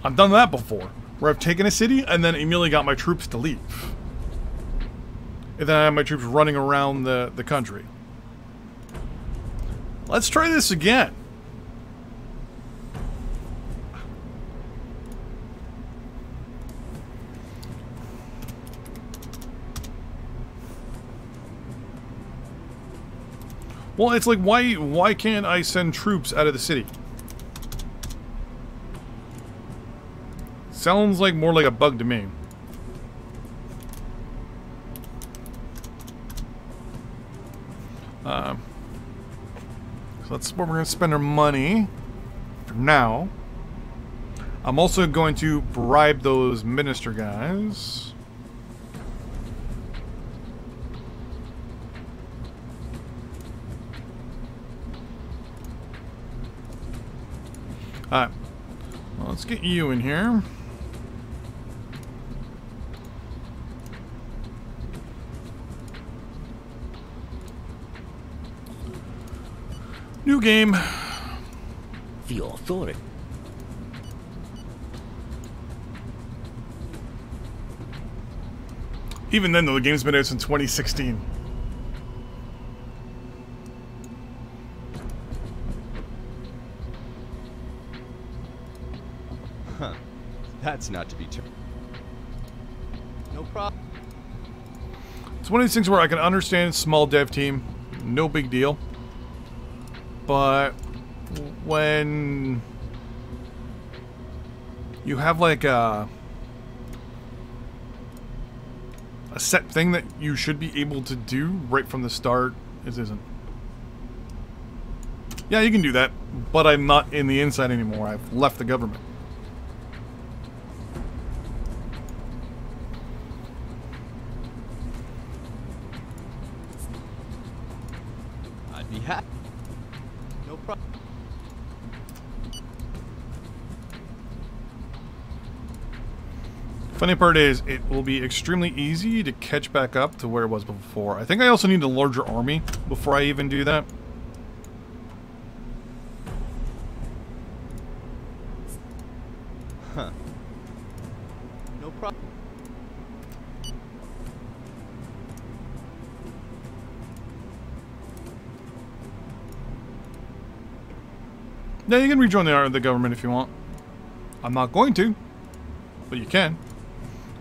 I've done that before, where I've taken a city and then immediately got my troops to leave. And then I have my troops running around the country. Let's try this again. Well, it's like, why can't I send troops out of the city? Sounds like more like a bug to me. So that's where we're going to spend our money for now. I'm also going to bribe those minister guys. Alright, well, let's get you in here. New game. The authority. Even then, though, the game's been out since 2016. Huh. That's not to be turned. No problem. It's one of these things where I can understand small dev team, no big deal. But when you have like a set thing that you should be able to do right from the start, it isn't. Yeah, you can do that, but I'm not in the inside anymore. I've left the government. I'd be happy. No problem. Funny part is, it will be extremely easy to catch back up to where it was before. I think I also need a larger army before I even do that. Yeah, you can rejoin the government if you want. I'm not going to, but you can.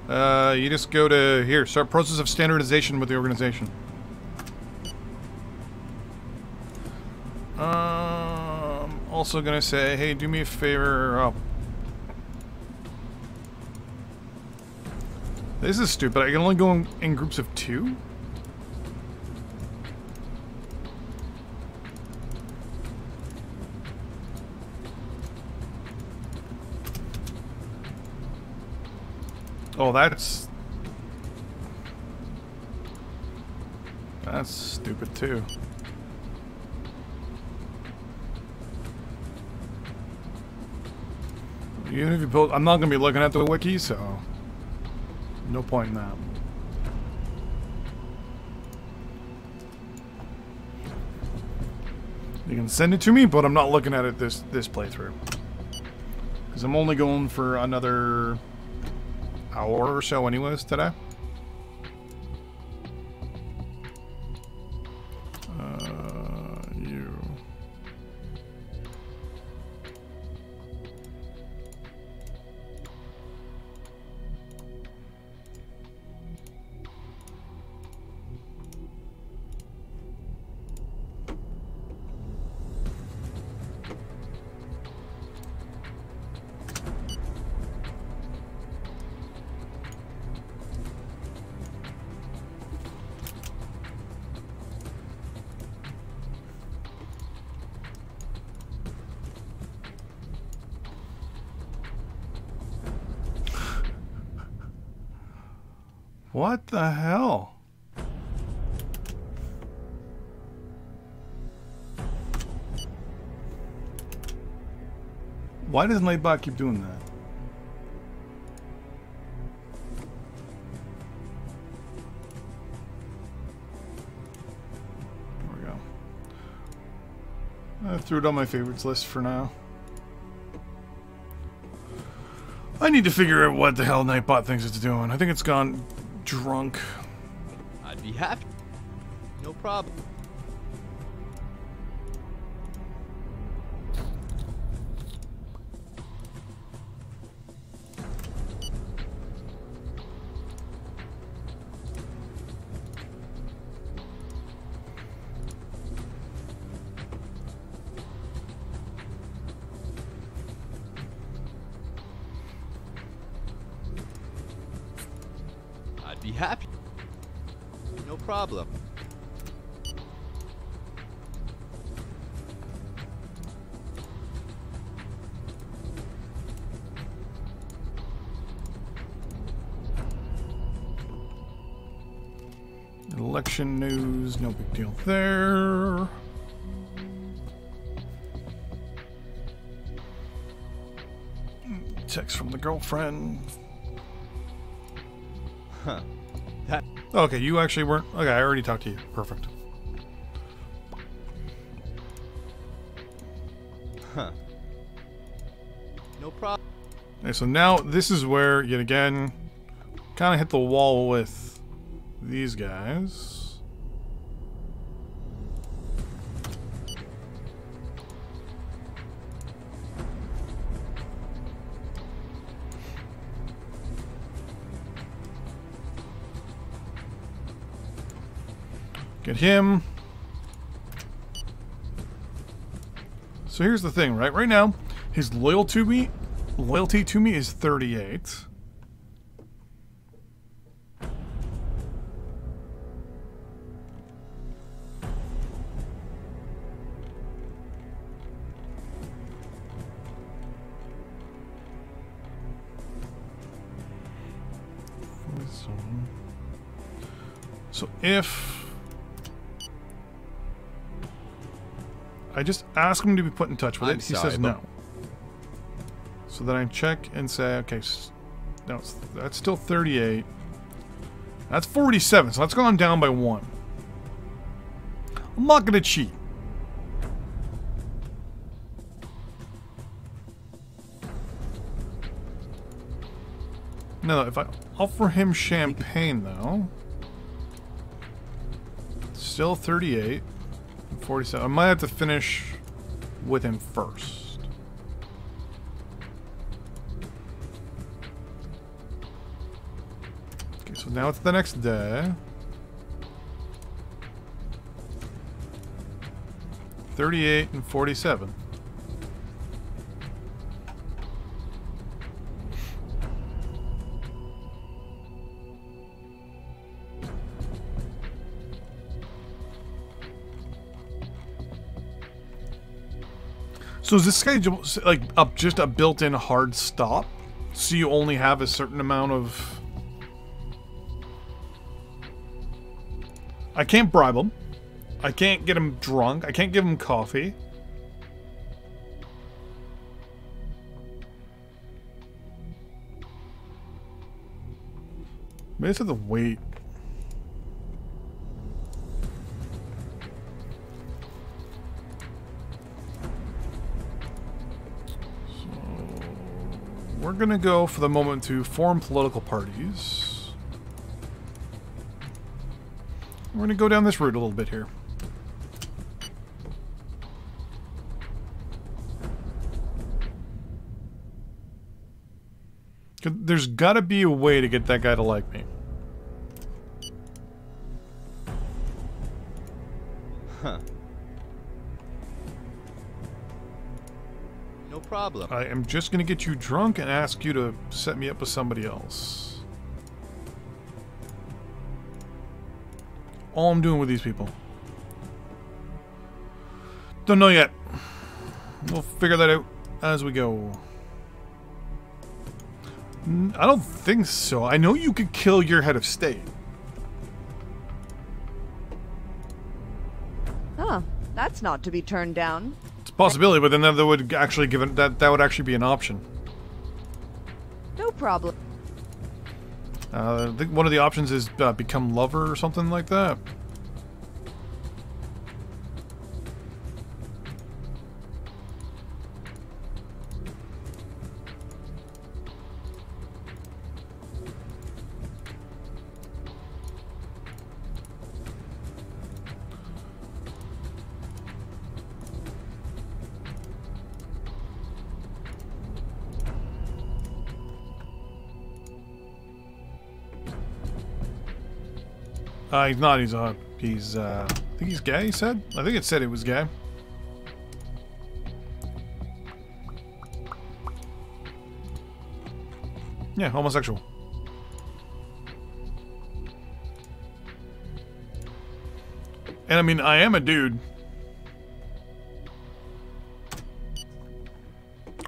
You just go to here, start process of standardization with the organization. Also gonna say, hey, do me a favor. Oh. This is stupid. I can only go in groups of 2? Oh, that's stupid too. Even if you build, I'm not gonna be looking at the wiki, so no point in that. You can send it to me, but I'm not looking at it this playthrough because I'm only going for another hour or so anyways today. You. What the hell? Why does Nightbot keep doing that? There we go. I threw it on my favorites list for now. I need to figure out what the hell Nightbot thinks it's doing. I think it's gone drunk. I'd be happy. No problem. I'd be happy. No problem. Election news, no big deal there. Text from the girlfriend. Huh. That. Okay, you actually weren't. Okay, I already talked to you. Perfect. Huh. No problem. Okay, so now this is where, yet again, kind of hit the wall with these guys. Get him. So here's the thing, right? Right now, his loyalty to me is 38. So if I just ask him to be put in touch with it, he says no. So then I check and say, okay, no, that's still 38. That's 47, so that's gone down by 1. I'm not going to cheat. No, if I offer him champagne, though, still 38. 47. I might have to finish with him first. now it's the next day. 38 and 47. So is this schedule like just a built-in hard stop? So you only have a certain amount of... I can't bribe him. I can't get him drunk. I can't give him coffee. Maybe I just have to wait. We're gonna go for the moment to form political parties. We're gonna go down this route a little bit here. There's gotta be a way to get that guy to like me. Huh. No problem. I am just gonna get you drunk and ask you to set me up with somebody else. All I'm doing with these people. Don't know yet. We'll figure that out as we go. I don't think so. I know you could kill your head of state. Huh. That's not to be turned down. It's a possibility, but then that would actually give it, that would actually be an option. No problem. I think one of the options is become lover or something like that. He's not. He's I think he's gay, he said? I think it said he was gay. Yeah, homosexual. And I mean, I am a dude.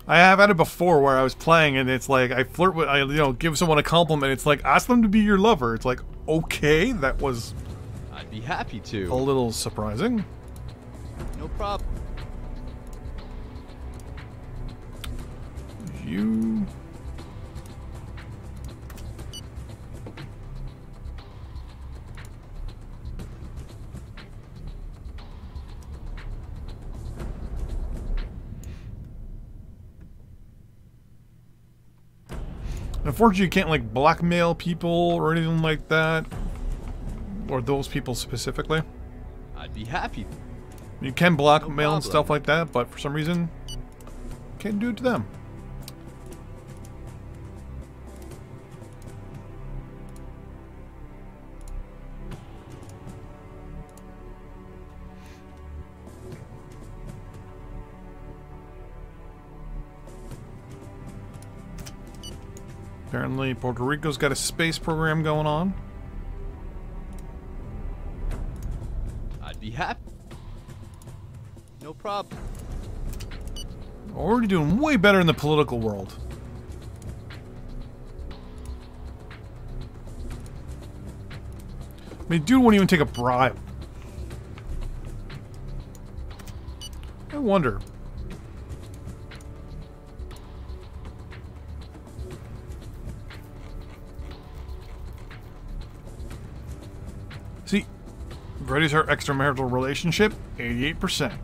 I have had it before where I was playing and it's like, I flirt with, give someone a compliment. It's like, ask them to be your lover. It's like, okay, that was... I'd be happy to. A little surprising. No problem. You... Unfortunately, you can't, like, blackmail people or anything like that. Or those people specifically. I'd be happy. You can blackmail and stuff like that, but for some reason, can't do it to them. Apparently, Puerto Rico's got a space program going on. I'd be happy. No problem. Already doing way better in the political world. I mean, dude won't even take a bribe. I wonder. See, ready her extramarital relationship, 88%.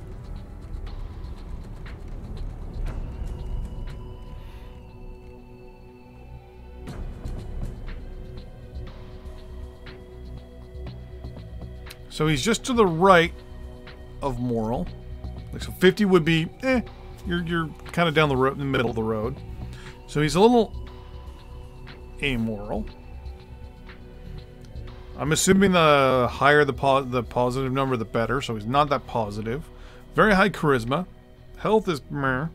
So he's just to the right of moral. Like, so 50 would be, you're kind of down the road, in the middle of the road. So he's a little amoral. I'm assuming the higher the positive number, the better. So he's not that positive. Very high charisma. Health is meh.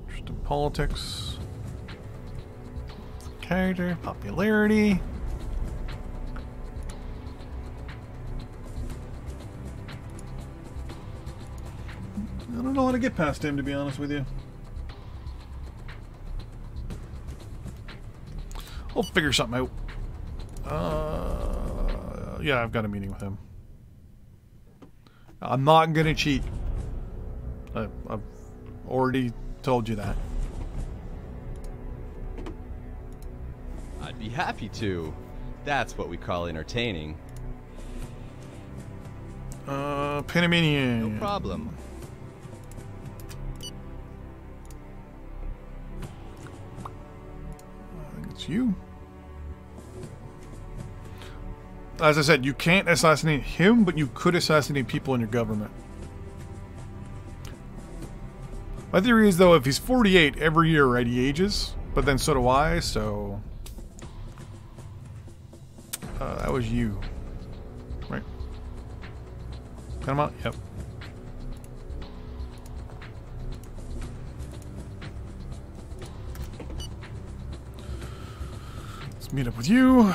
Just in politics. Character, popularity. I don't know how to get past him, to be honest with you. I'll figure something out. Yeah, I've got a meeting with him. I'm not gonna cheat. I've already told you that. I'd be happy to. That's what we call entertaining. Panamanian. No problem. I think it's you. As I said, you can't assassinate him, but you could assassinate people in your government. My theory is, though, if he's 48, every year, right, he ages. But then so do I, so... that was you. Right. Come out? Yep. Let's meet up with you.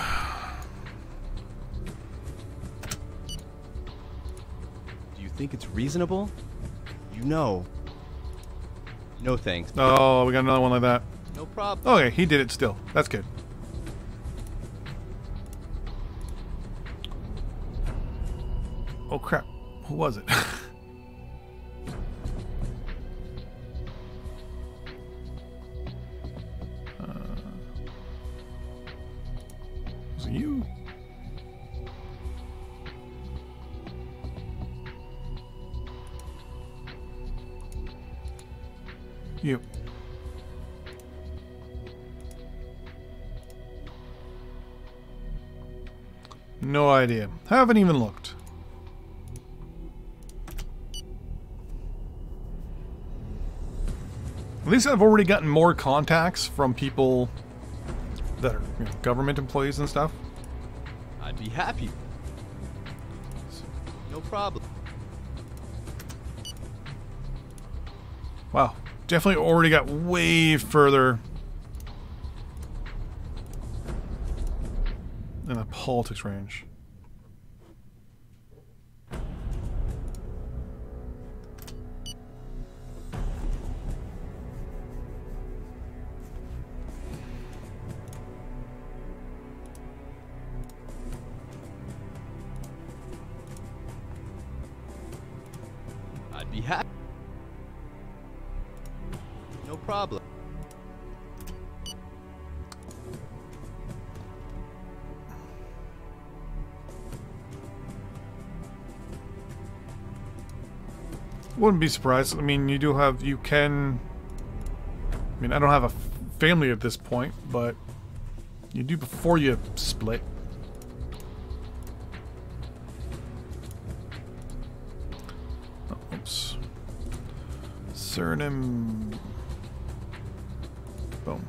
Think it's reasonable? You know. No thanks. Oh, we got another one like that. No problem. Okay, he did it still. That's good. Oh crap. Who was it? Was it you? You. No idea. Haven't even looked. At least I've already gotten more contacts from people that are, you know, government employees and stuff. I'd be happy. No problem. Wow. Definitely already got way further in the politics range. I'd be happy. No problem. Wouldn't be surprised. I mean, you do have, you can, I mean, I don't have a family at this point, but you do before you split. Oh, oops. Surname. Boom.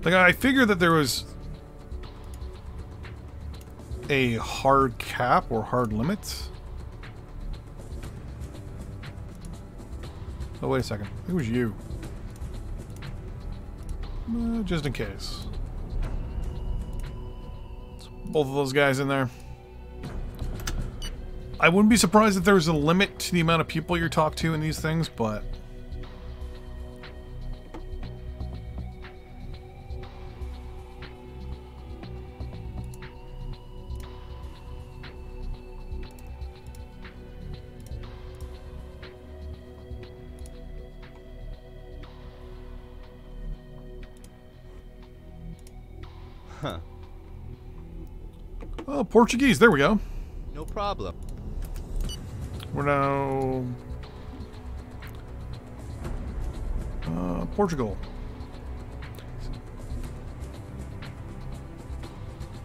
Like, I figured that there was a hard cap or hard limit. Oh, wait a second. It was you. Just in case. It's both of those guys in there. I wouldn't be surprised if there was a limit to the amount of people you talk to in these things, but... Huh. Oh, Portuguese. There we go. No problem. We're now... Portugal.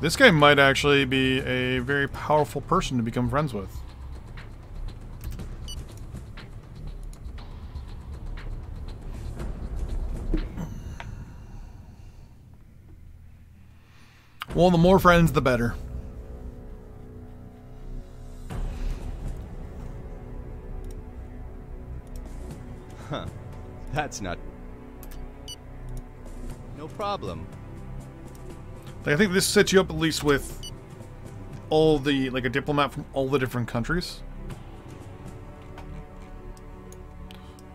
This guy might actually be a very powerful person to become friends with. Well, the more friends, the better. Huh. That's not... No problem. Like, I think this sets you up at least with all the, like, a diplomat from all the different countries.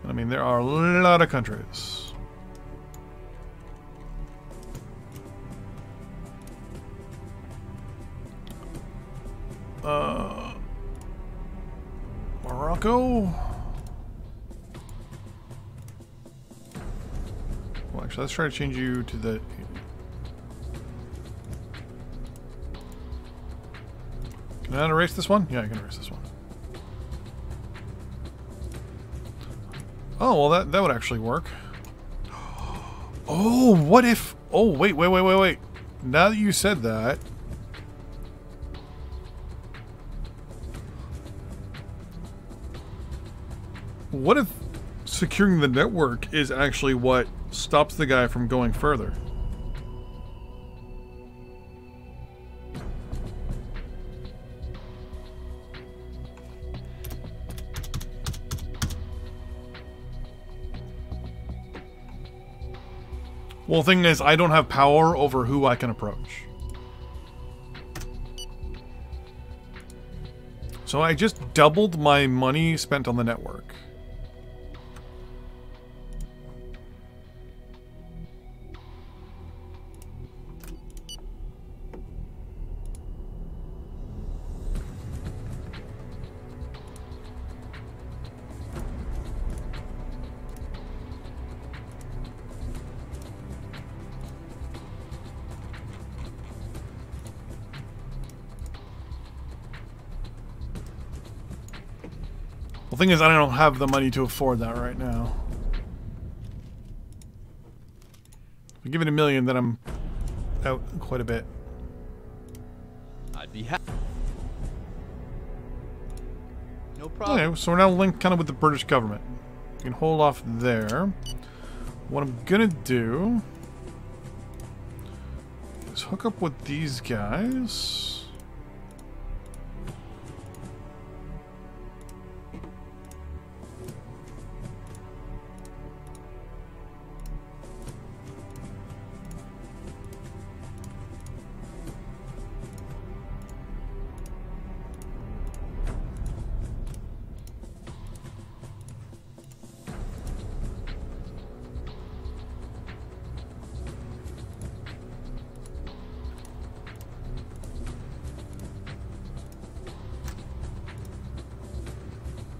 And, I mean, there are a lot of countries. Morocco? Well, actually, let's try to change you to the... Can I erase this one? Yeah, I can erase this one. Oh, well, that would actually work. Oh, what if... Oh, wait. Now that you said that... What if securing the network is actually what stops the guy from going further? Well, the thing is, I don't have power over who I can approach. So I just doubled my money spent on the network. The thing is, I don't have the money to afford that right now. If I give it $1 million, then I'm out quite a bit. I'd be happy. No problem. Okay, so we're now linked kind of with the British government. You can hold off there. What I'm gonna do is hook up with these guys.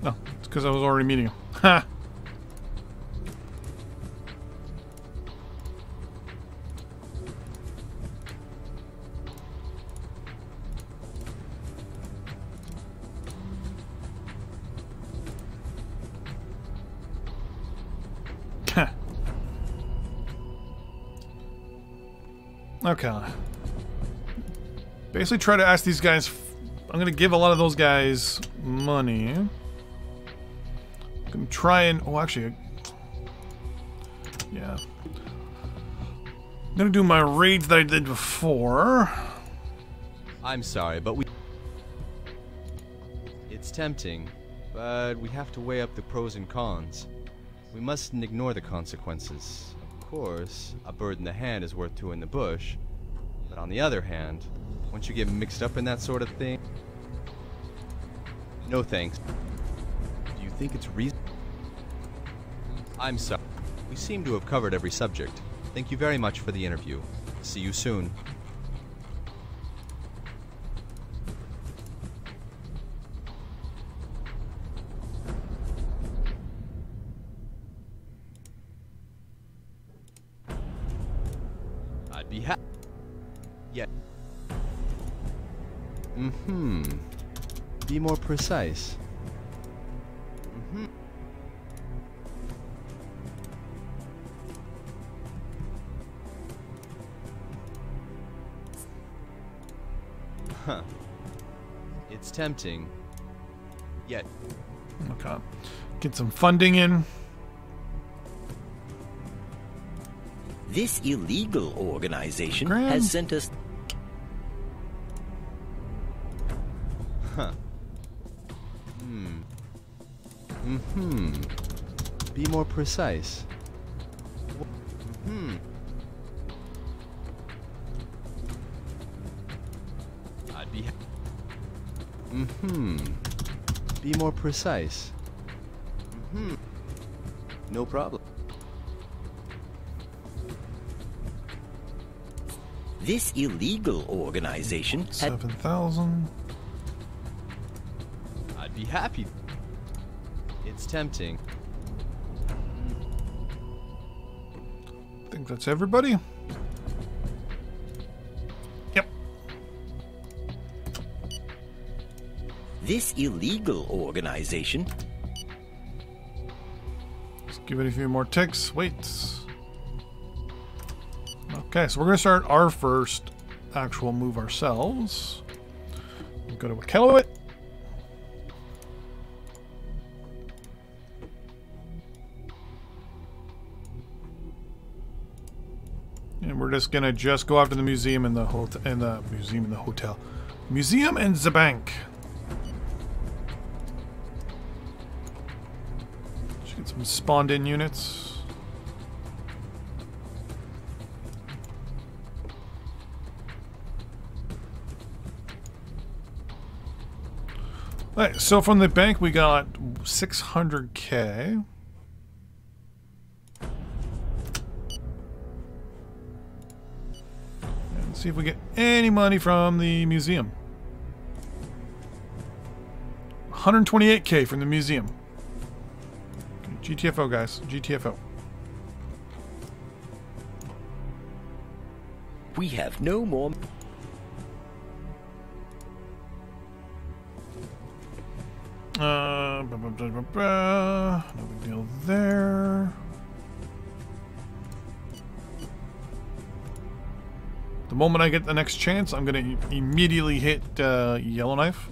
No, it's because I was already meeting him. Ha! Okay. Basically try to ask these guys... I'm going to give a lot of those guys money. I'm going to try and... Oh, actually... Yeah. I'm going to do my raids that I did before. I'm sorry, but we... It's tempting, but we have to weigh up the pros and cons. We mustn't ignore the consequences. Of course, a bird in the hand is worth two in the bush. But on the other hand, once you get mixed up in that sort of thing... No thanks. Do you think it's reasonable? I'm sorry. We seem to have covered every subject. Thank you very much for the interview. See you soon. I'd be happy. Yeah. Be more precise. Huh. It's tempting. Yet. Okay. Get some funding in. This illegal organization Graham? has sent us... Be more precise. I'd be. Be more precise. No problem. This illegal organization had 7,000. I'd be happy. It's tempting. I think that's everybody. Yep. this illegal organization. Let's give it a few more ticks. Wait. Okay, so we're going to start our first actual move ourselves. We'll go to Iqaluit. And we're just going to go after the museum and the hotel, and the museum and the hotel. Museum and the bank. Should get some spawned in units. Alright, so from the bank we got 600k. And see if we get any money from the museum. 128k from the museum. Okay, GTFO, guys. GTFO. We have no more. No big deal there. The moment I get the next chance, I'm going to immediately hit Yellowknife.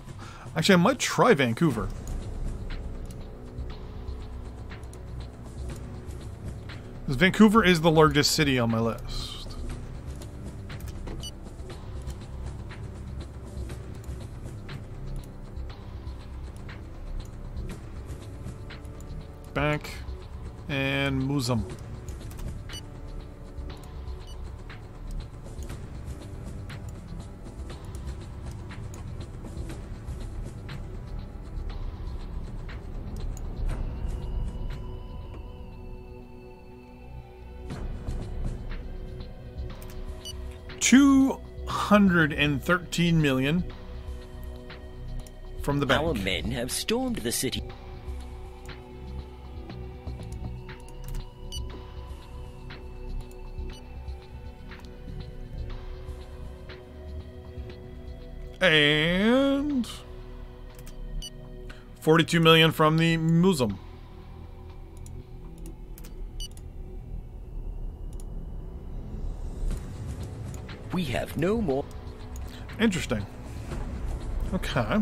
Actually, I might try Vancouver. Because Vancouver is the largest city on my list. Bank and Museum. $213 million from the bank. Our men have stormed the city. And 42 million from the museum. We have no more. Interesting. Okay.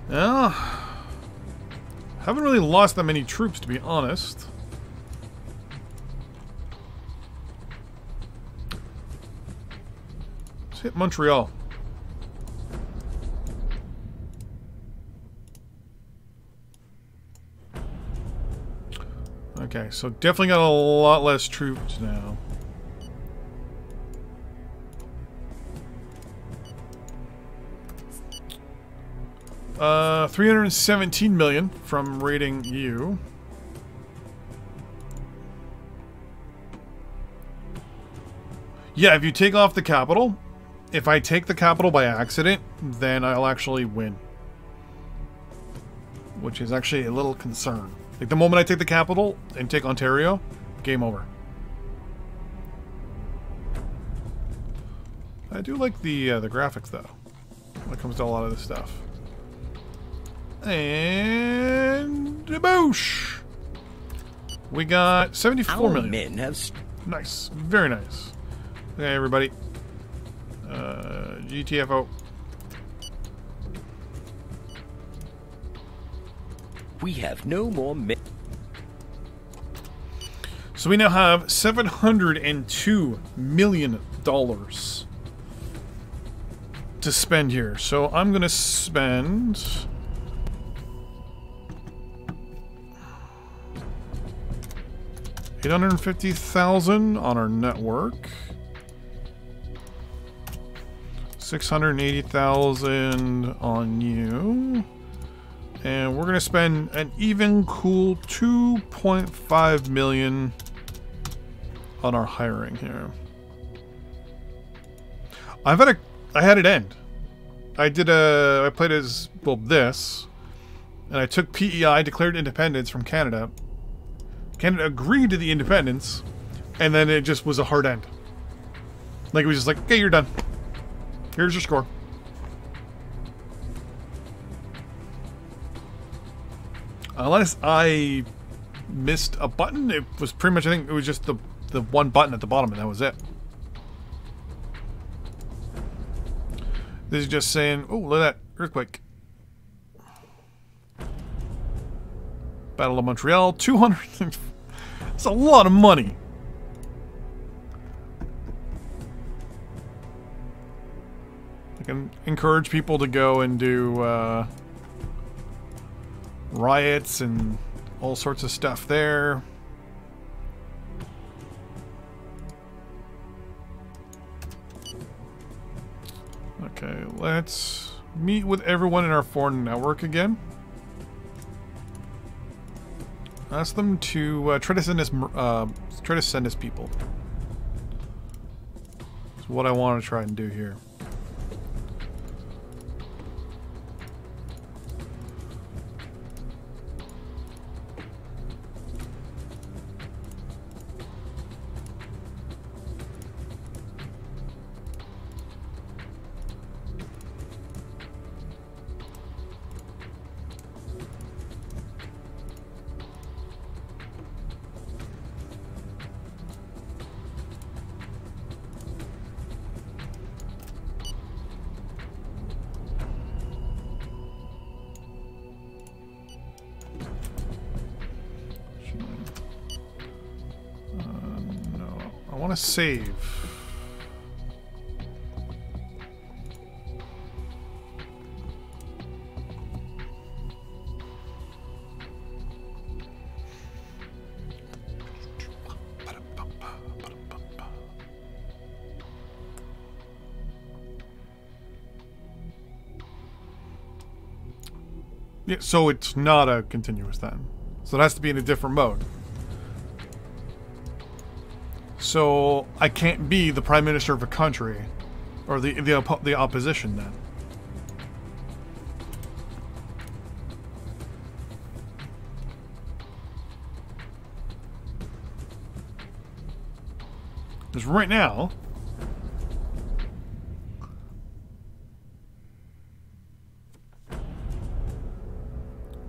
Well, haven't really lost that many troops, to be honest. Let's hit Montreal. Okay, so definitely got a lot less troops now. $317 million from raiding you. Yeah, if you take off the capital, if I take the capital by accident, then I'll actually win. Which is actually a little concern. Like the moment I take the capital and take Ontario, game over. I do like the graphics though, when it comes to a lot of this stuff. And boosh! We got 74 million. Men have Nice, very nice. Okay, everybody. GTFO. We have no more men. So we now have $702 million to spend here. So I'm gonna spend 850,000 on our network. 680,000 on you. And we're going to spend an even cool 2.5 million on our hiring here. I had it end. I played as, well, this, and I took PEI, declared independence from Canada. Canada agreed to the independence, and then it just was a hard end. Like, it was just like, okay, you're done. Here's your score. Unless I missed a button, it was pretty much, I think it was just the one button at the bottom, and that was it. This is just saying, oh, look at that earthquake. Battle of Montreal, 200. That's a lot of money. I can encourage people to go and do riots and all sorts of stuff there. Okay, let's meet with everyone in our foreign network again. Ask them to try to send us people. That's what I want to try and do here. I want to save. Yeah, so it's not a continuous then. So it has to be in a different mode. So I can't be the prime minister of a country, or the opposition then. Because right now,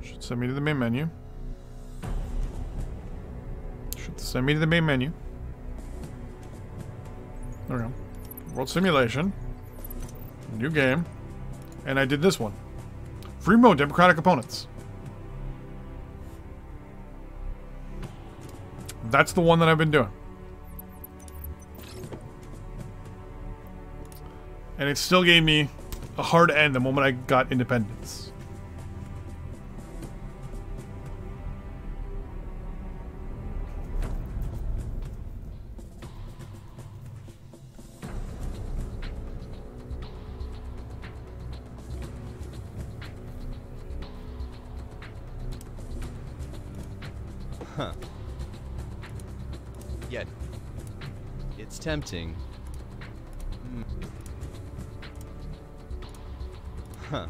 should send me to the main menu. Should send me to the main menu. There we go. World Simulation. New game. And I did this one. Free mode, democratic opponents. That's the one that I've been doing. And it still gave me a hard end the moment I got independence. Huh. Yet, it's tempting. Huh.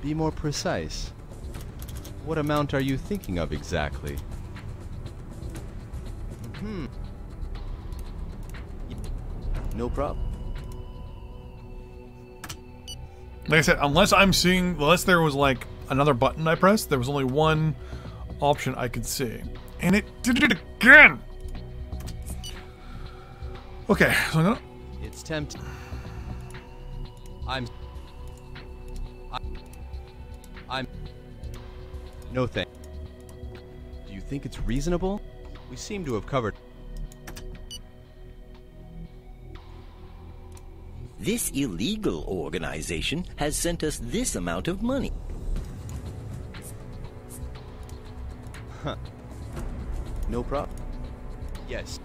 Be more precise. What amount are you thinking of exactly? No problem. Like I said, unless there was like another button I pressed, there was only one option I could see. And it did it again! Okay, so I'm gonna... It's tempting. I'm... No thank. Do you think it's reasonable? We seem to have covered... This illegal organization has sent us this amount of money. No problem. Yes.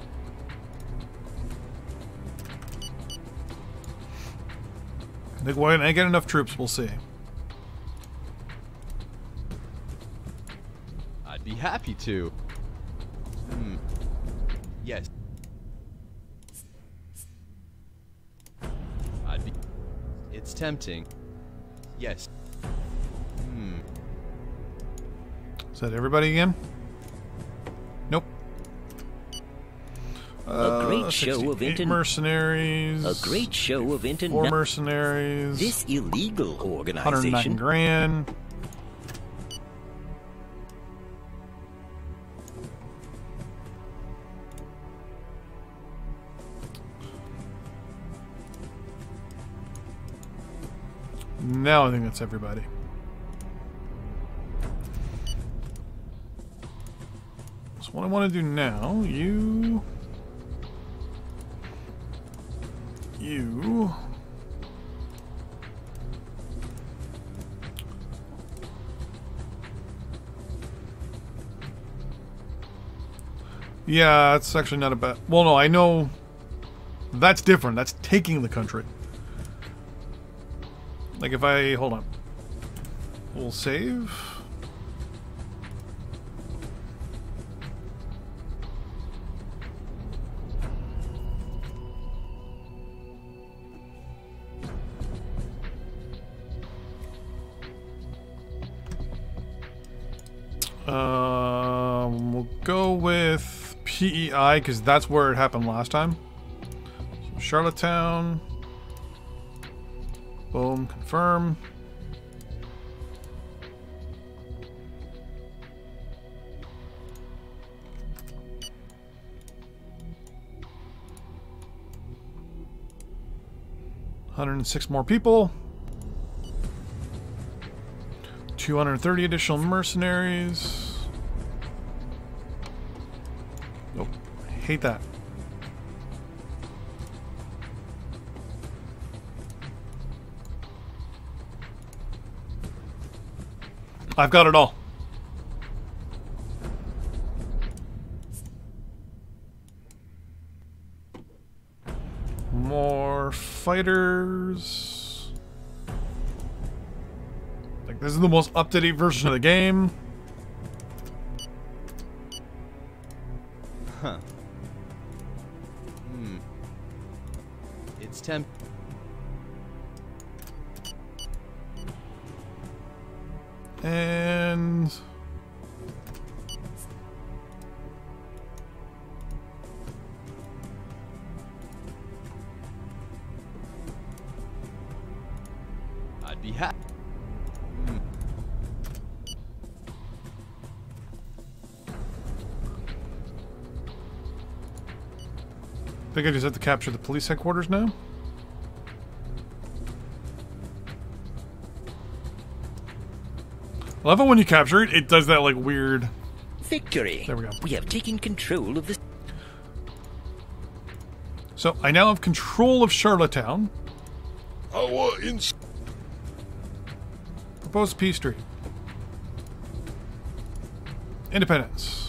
I think when I get enough troops, we'll see. I'd be happy to. Yes. I'd be... It's tempting. Yes. Is that everybody again? Nope. A great show of 68 mercenaries. A great show of 4 mercenaries. This illegal 109 organization. grand. Now I think that's everybody. So what I want to do now, you... Yeah, it's actually not a bad... Well, no, I know... That's different. That's taking the country. Like if I... Hold on. We'll save. We'll go with PEI because that's where it happened last time. So Charlottetown. Boom, confirm. $106 more people. 230 additional mercenaries. Nope. I hate that. I've got it all. More fighters. Like this is the most up-to-date version of the game. Huh. It's temp. And I'd be happy. I think I just have to capture the police headquarters now. I love it when you capture it, it does that like weird... Victory. There we go. We have taken control of the... So I now have control of Charlottetown. Our ins. Proposed peace treaty. Independence.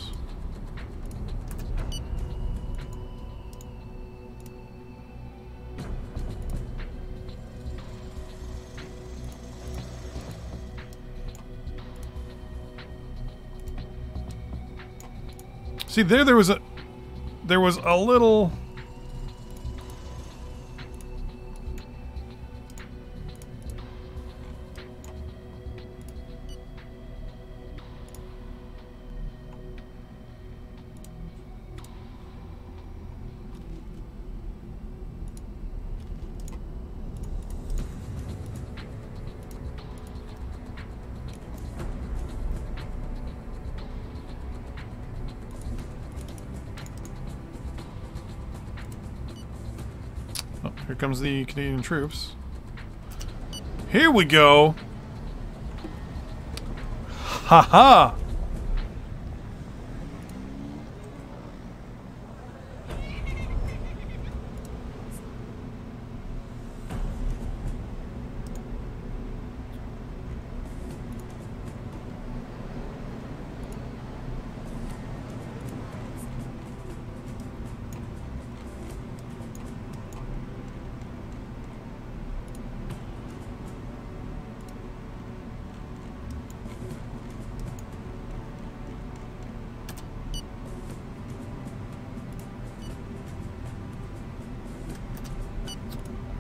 See, there was a little... Oh, here comes the Canadian troops. Here we go! Ha-ha!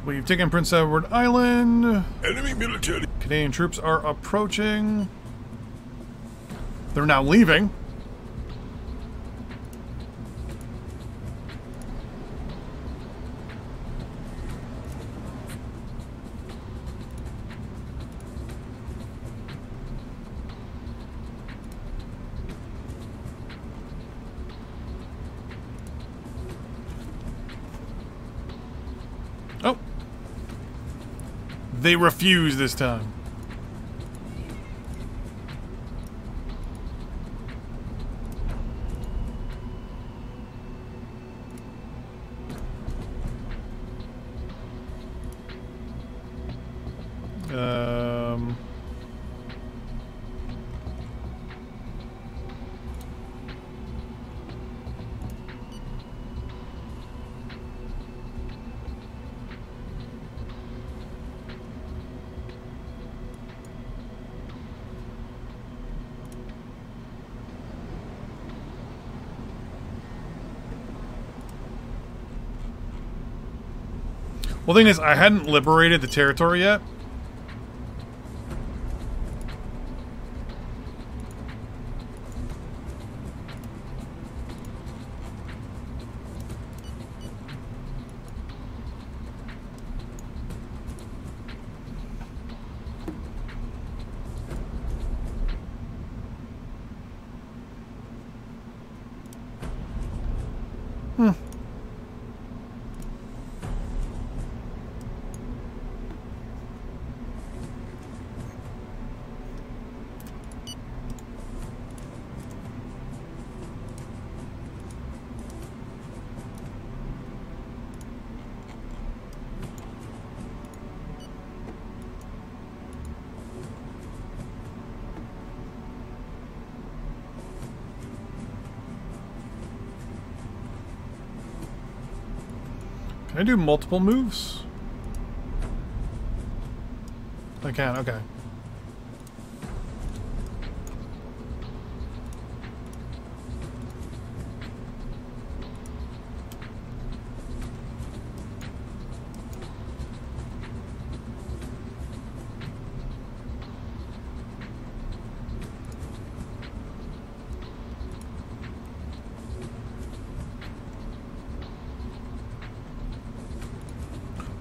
We've taken Prince Edward Island. Enemy military. Canadian troops are approaching. They're now leaving. Oh. They refuse this time. Well, the thing is, I hadn't liberated the territory yet. Can I do multiple moves? I can, okay.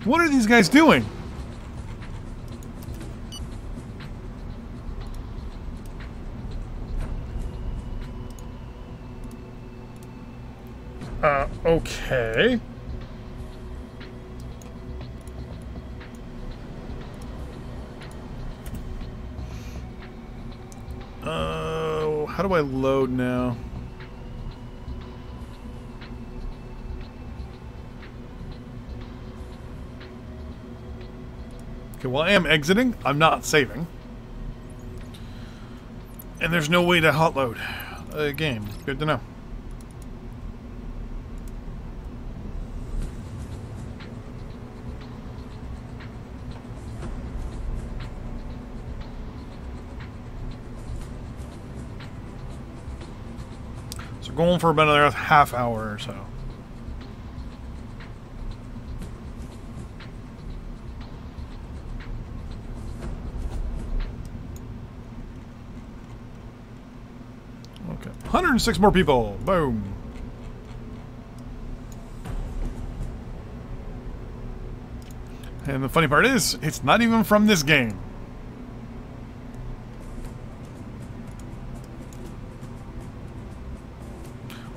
What are these guys doing? Okay. How do I load now? Okay, well, I am exiting. I'm not saving. And there's no way to hot load a game. Good to know. So going for about another half hour or so. Okay, 106 more people. Boom. And the funny part is, it's not even from this game.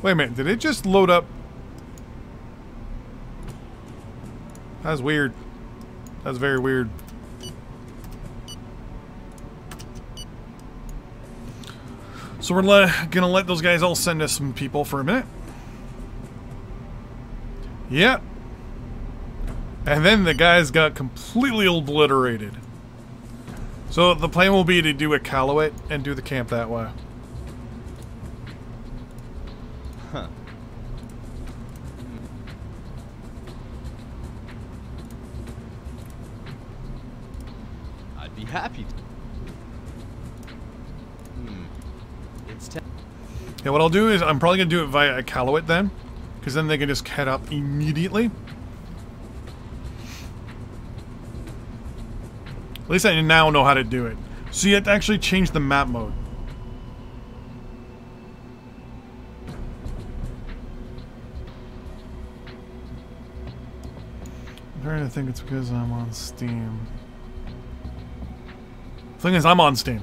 Wait a minute, did it just load up? That's weird. That's very weird. So we're gonna let those guys all send us some people for a minute. Yep. And then the guys got completely obliterated. So the plan will be to do a Calloway and do the camp that way. Huh. I'd be happy to. Yeah, what I'll do is I'm probably going to do it via a Calloway then, because then they can just head up immediately. At least I now know how to do it. So you have to actually change the map mode. I'm trying to think it's because I'm on Steam. The thing is, I'm on Steam.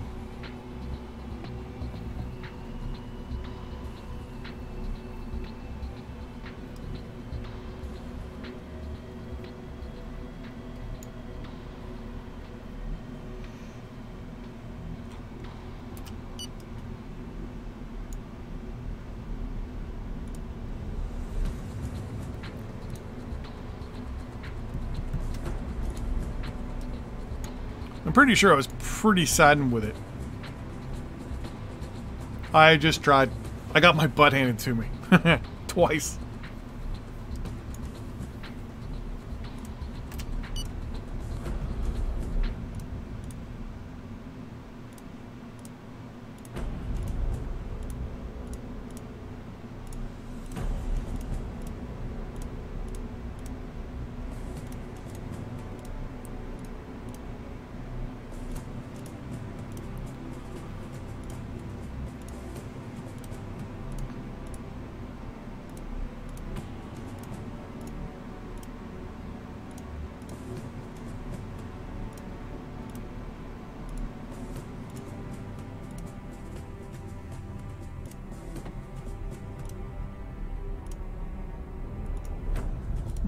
I'm pretty sure I was pretty saddened with it. I just tried. I got my butt handed to me. Twice.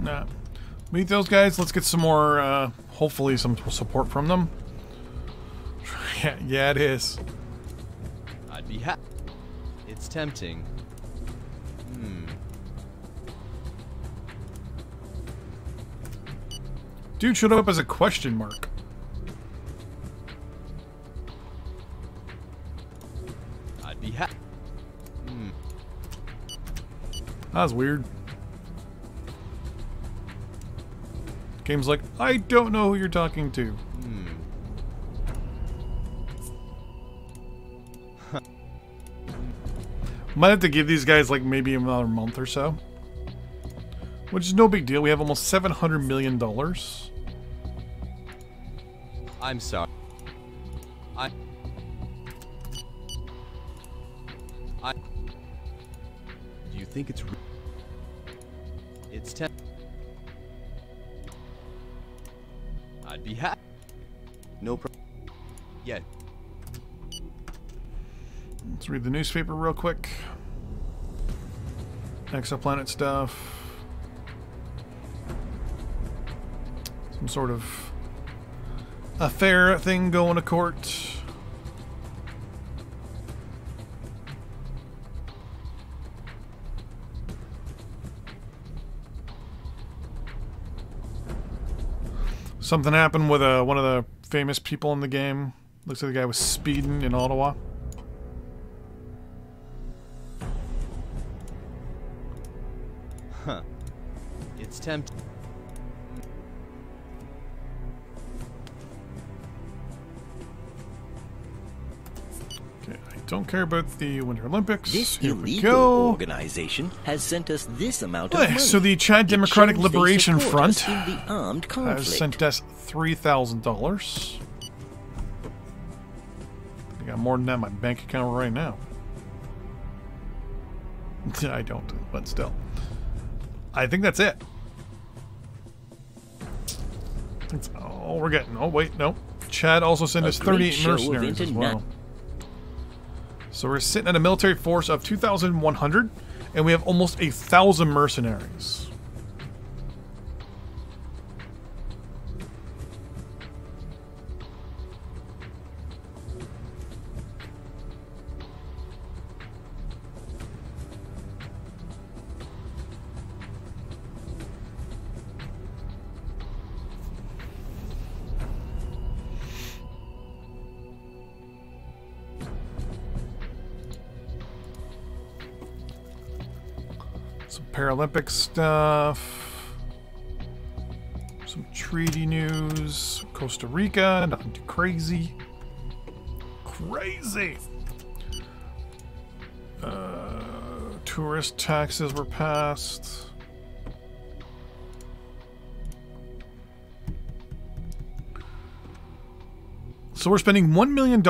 Nah. Meet those guys. Let's get some more, hopefully some support from them. Yeah, it is. I'd be happy. It's tempting. Dude showed up as a question mark. I'd be happy. That was weird. Game's like, I don't know who you're talking to. Might have to give these guys like maybe another month or so. Which is no big deal. We have almost $700 million. I'm sorry. Do you think it's it's tempting? I'd be happy. No problem. Yeah. Let's read the newspaper real quick. Exoplanet stuff. Some sort of affair thing going to court. Something happened with one of the famous people in the game. Looks like the guy was speeding in Ottawa. Huh. It's tempting. Okay, I don't care about the Winter Olympics. This Here we illegal go. organization has sent us this amount of money. So the Chad Democratic It shows they Liberation support us Front in the armed has conflict. sent us $3,000. I got more than that in my bank account right now. I don't, but still. I think that's it. That's all we're getting. Oh, wait, no. Chad also sent us 38 mercenaries as well. So we're sitting at a military force of 2,100, and we have almost 1,000 mercenaries. Some Paralympic stuff. Some treaty news. Costa Rica, nothing too crazy. Crazy! Tourist taxes were passed. So we're spending $1 million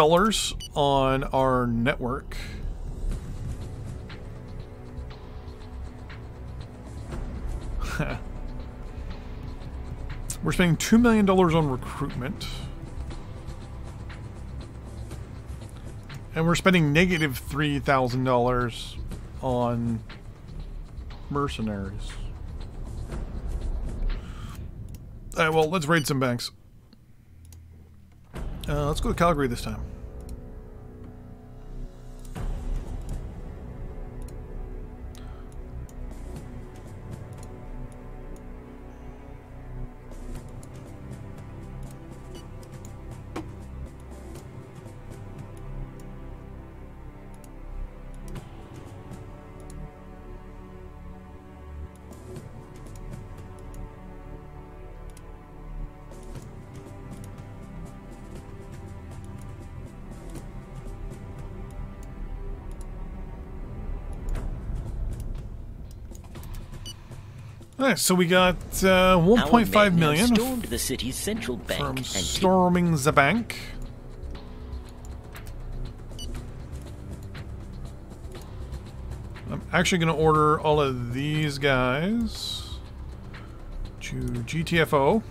on our network. We're spending $2 million on recruitment. And we're spending negative $3,000 on mercenaries. Alright, well, let's raid some banks. Let's go to Calgary this time. Alright, so we got 1.5 million stormed the city's central bank from and storming the bank. I'm actually going to order all of these guys to GTFO.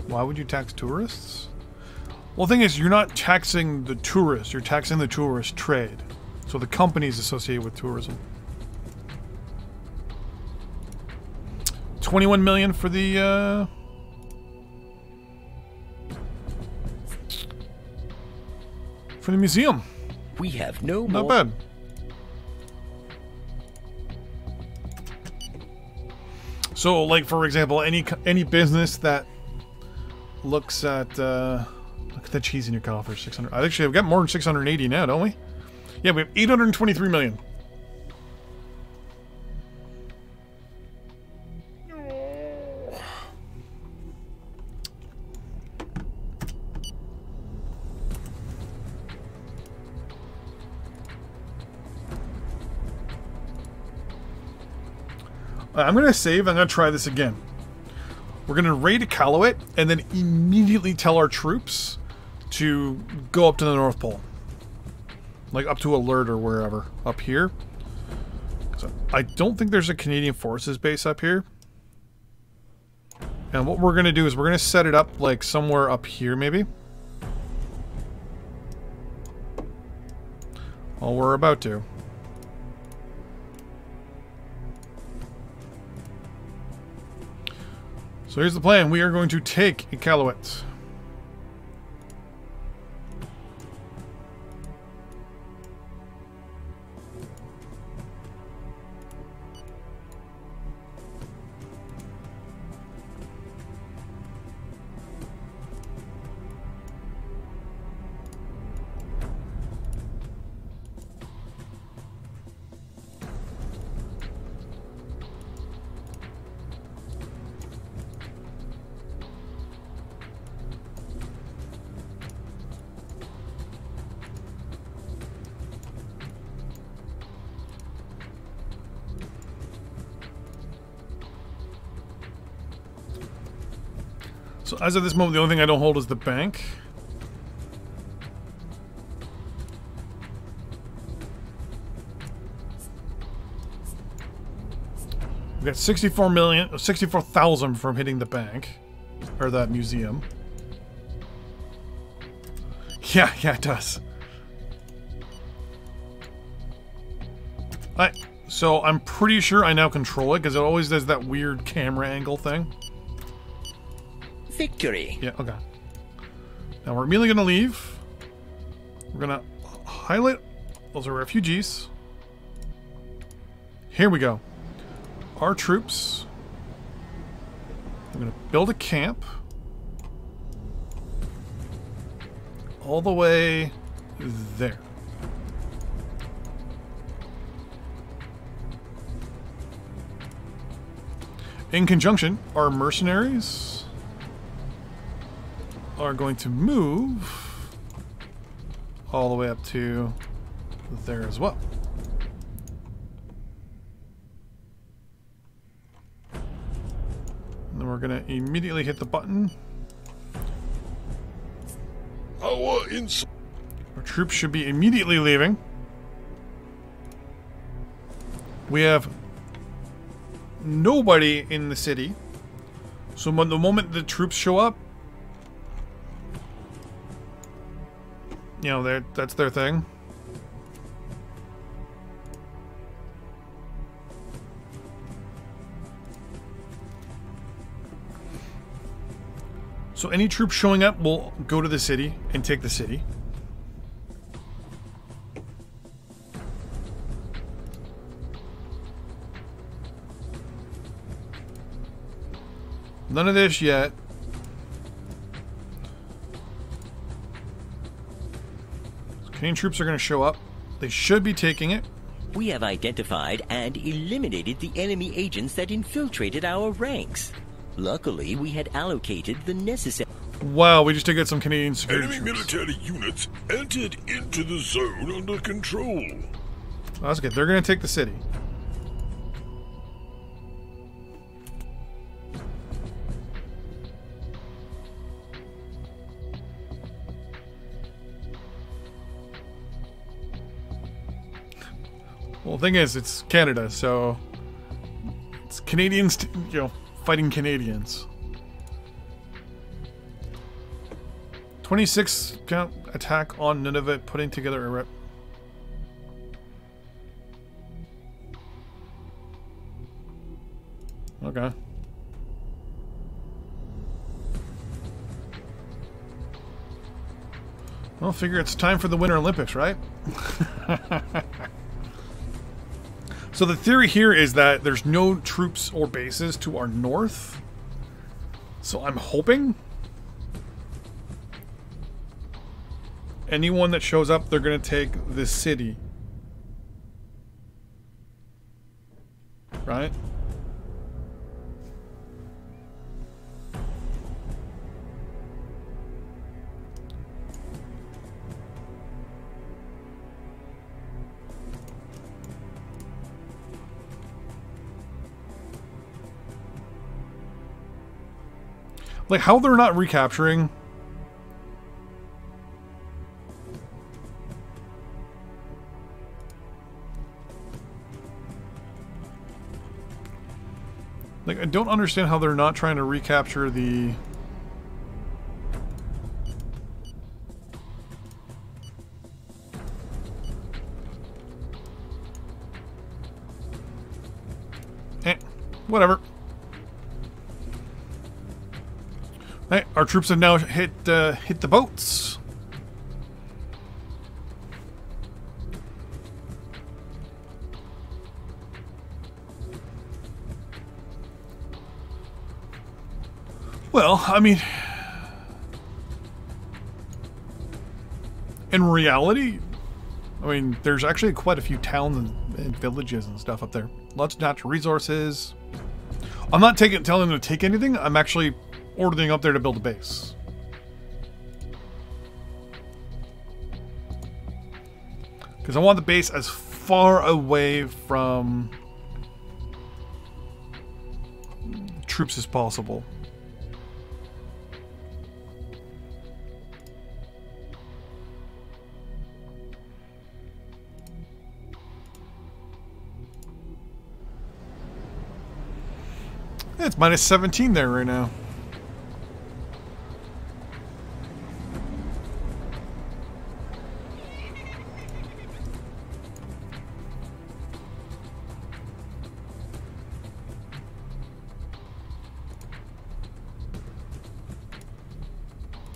Why would you tax tourists? Well, the thing is, you're not taxing the tourists, you're taxing the tourist trade. So the companies associated with tourism. 21 million for the museum. we have no Not more. bad. So, like for example, any business that looks at look at the cheese in your coffer, 600. Actually, I've got more than 680 now, don't we? Yeah, we have 823 million. I'm going to save. I'm going to try this again. We're going to raid Iqaluit and then immediately tell our troops to go up to the North Pole. Like up to Alert or wherever. Up here. So I don't think there's a Canadian Forces base up here. And what we're going to do is we're going to set it up like somewhere up here maybe. Well, we're about to. So here's the plan. We are going to take Iqaluit. So as of this moment, the only thing I don't hold is the bank. We got 64,000 from hitting the bank. Or that museum. Yeah, it does. Alright, so I'm pretty sure I now control it, because it always does that weird camera angle thing. Victory. Yeah, okay. Now we're immediately going to leave. We're going to highlight those are refugees. Here we go. Our troops. We're going to build a camp. All the way there. In conjunction, our mercenaries are going to move all the way up to there as well. And then we're going to immediately hit the button Our ins. Our troops should be immediately leaving. We have nobody in the city. So when the moment the troops show up, you know, that's their thing. So any troops showing up will go to the city and take the city. None of this yet. Canadian troops are going to show up. They should be taking it. We have identified and eliminated the enemy agents that infiltrated our ranks. Luckily, we had allocated the necessary... Wow, we just did get some Canadian security Enemy troops. military units entered into the zone under control. That's good. They're going to take the city. Well, the thing is, it's Canada, so it's Canadians, you know, fighting Canadians. 26 count attack on Nunavut, putting together a rep. Okay. Well, figure it's time for the Winter Olympics, right? So the theory here is that there's no troops or bases to our north. So I'm hoping anyone that shows up, they're going to take this city. Right? Like, how they're not recapturing... Like, I don't understand how they're not trying to recapture the... Whatever. Hey, our troops have now hit the boats. Well, I mean, in reality, I mean, there's actually quite a few towns and villages and stuff up there. Lots of natural resources. I'm not telling them to take anything. I'm actually ordering up there to build a base. Because I want the base as far away from troops as possible. It's minus 17 there right now.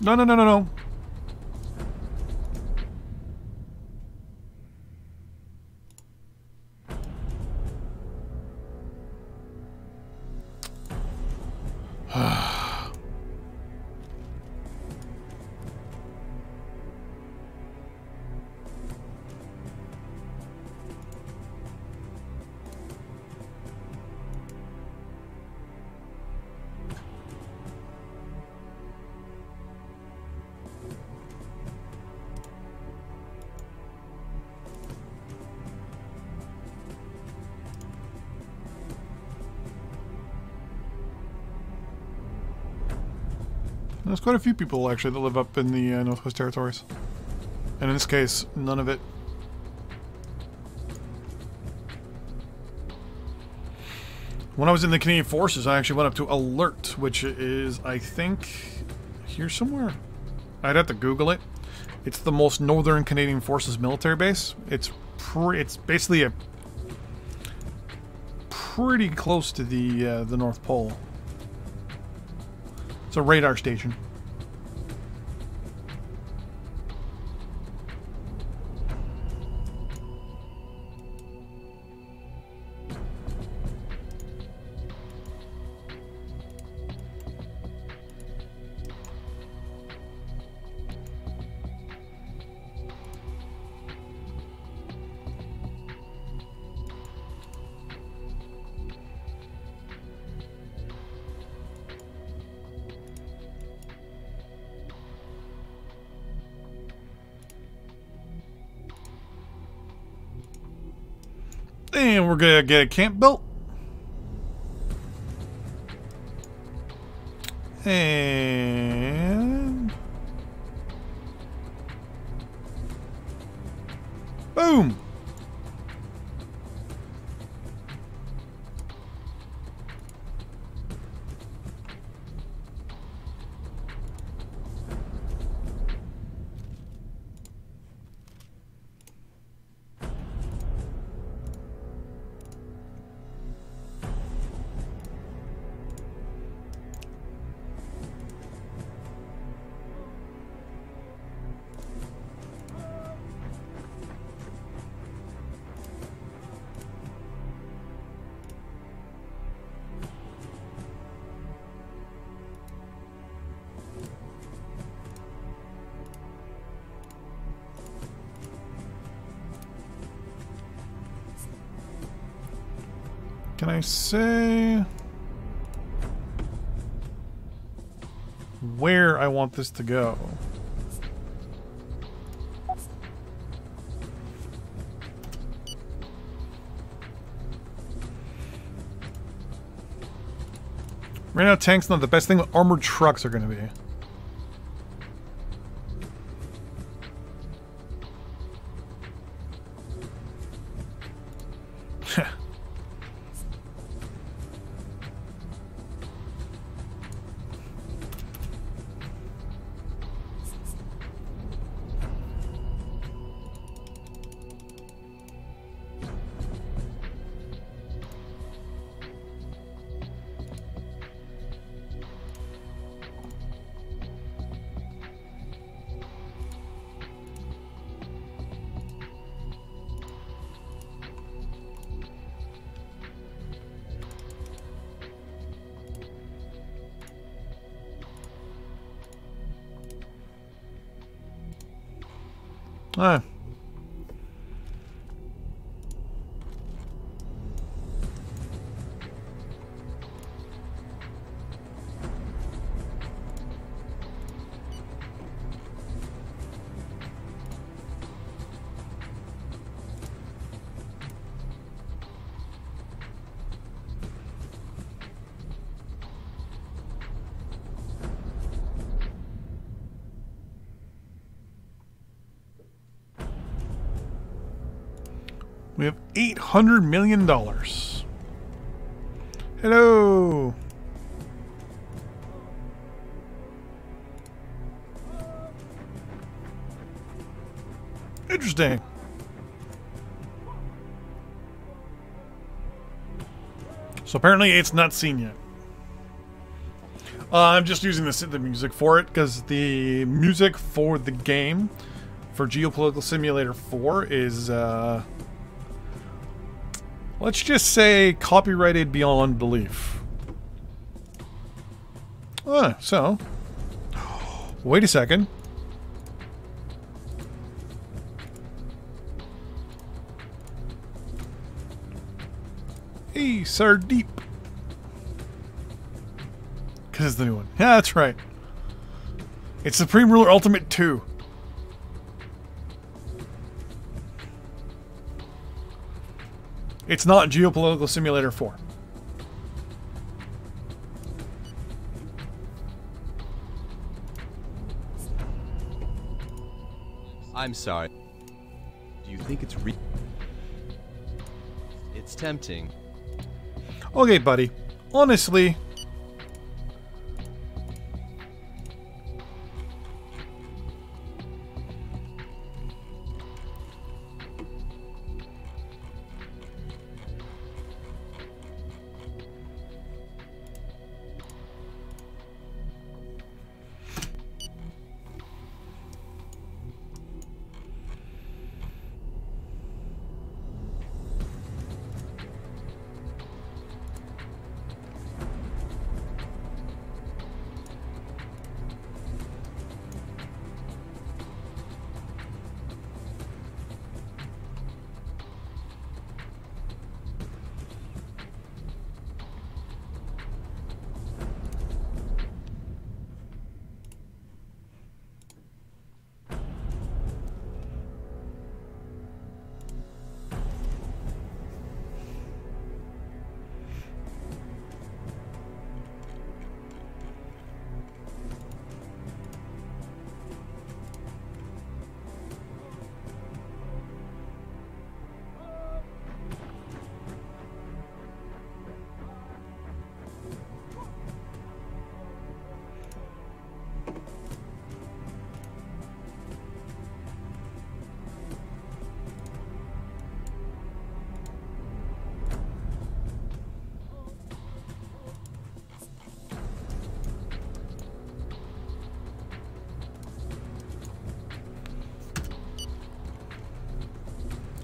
No, no, no, no, no. There's quite a few people, actually, that live up in the Northwest Territories. And in this case, none of it. When I was in the Canadian Forces, I actually went up to Alert, which is, I think, here somewhere. I'd have to Google it. It's the most northern Canadian Forces military base. It's basically a pretty close to the North Pole. It's a radar station. And we're gonna get a camp built. And boom. Can I say where I want this to go? Right now, tanks not the best thing, but armored trucks are going to be. Ah. We have $800 million. Hello. Interesting. So apparently it's not seen yet. I'm just using the music for it because the music for the game for Geopolitical Simulator 4 is let's just say copyrighted beyond belief. So wait a second. Hey, Sir Deep. Because it's the new one. Yeah, that's right. It's Supreme Ruler Ultimate 2. It's not Geopolitical Simulator 4. I'm sorry. Do you think it's It's tempting. Okay, buddy. Honestly,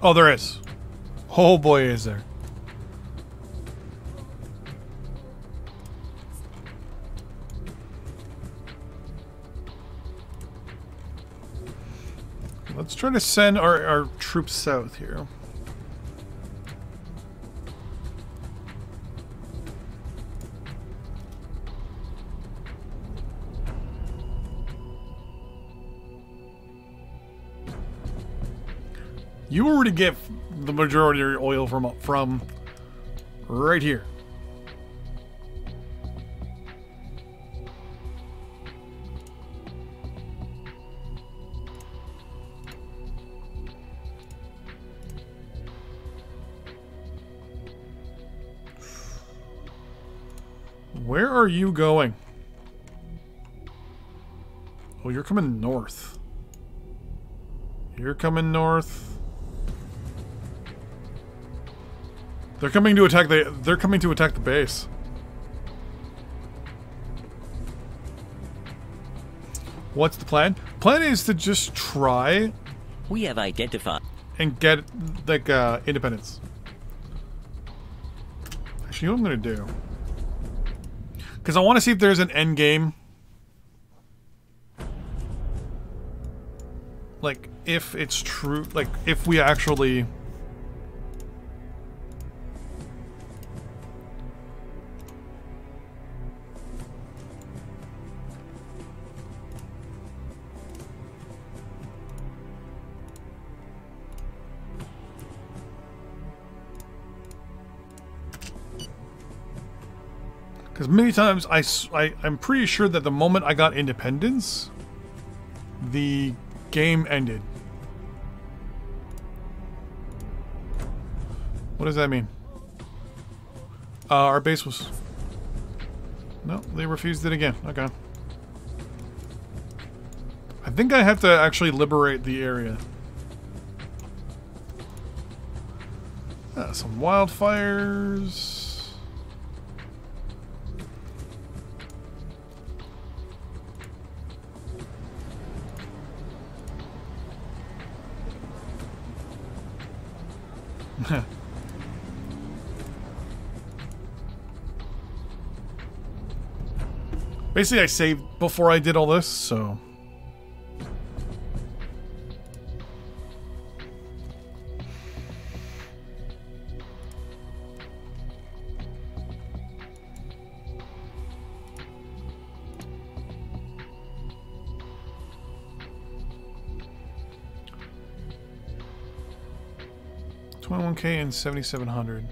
oh, there is. Oh boy, is there. Let's try to send our troops south here. You already get the majority of your oil from right here. Where are you going? Oh, you're coming north. You're coming north. They're coming to attack the base. What's the plan? Plan is to just try We have identified. and get like independence. Actually, you know what I'm gonna do? Because I want to see if there's an end game. Like, if it's true, like, if we actually... Because many times I'm pretty sure that the moment I got independence, the game ended. What does that mean? Our base was... No, they refused it again. Okay. I think I have to actually liberate the area. Some wildfires... Basically, I saved before I did all this, so... $21K and 7,700.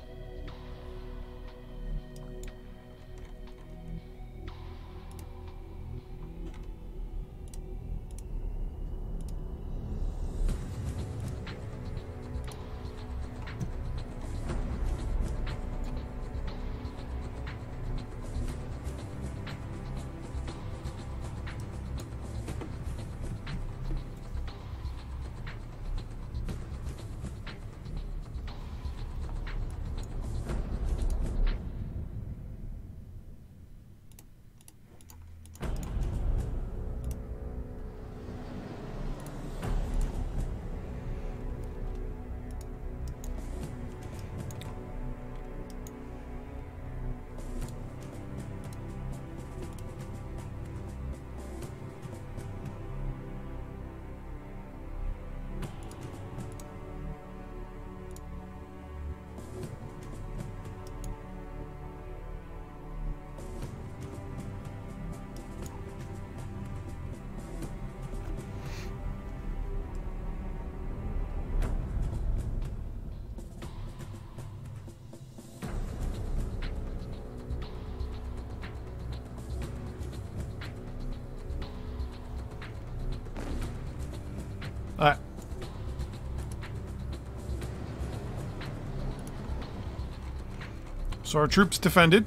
So our troops defended.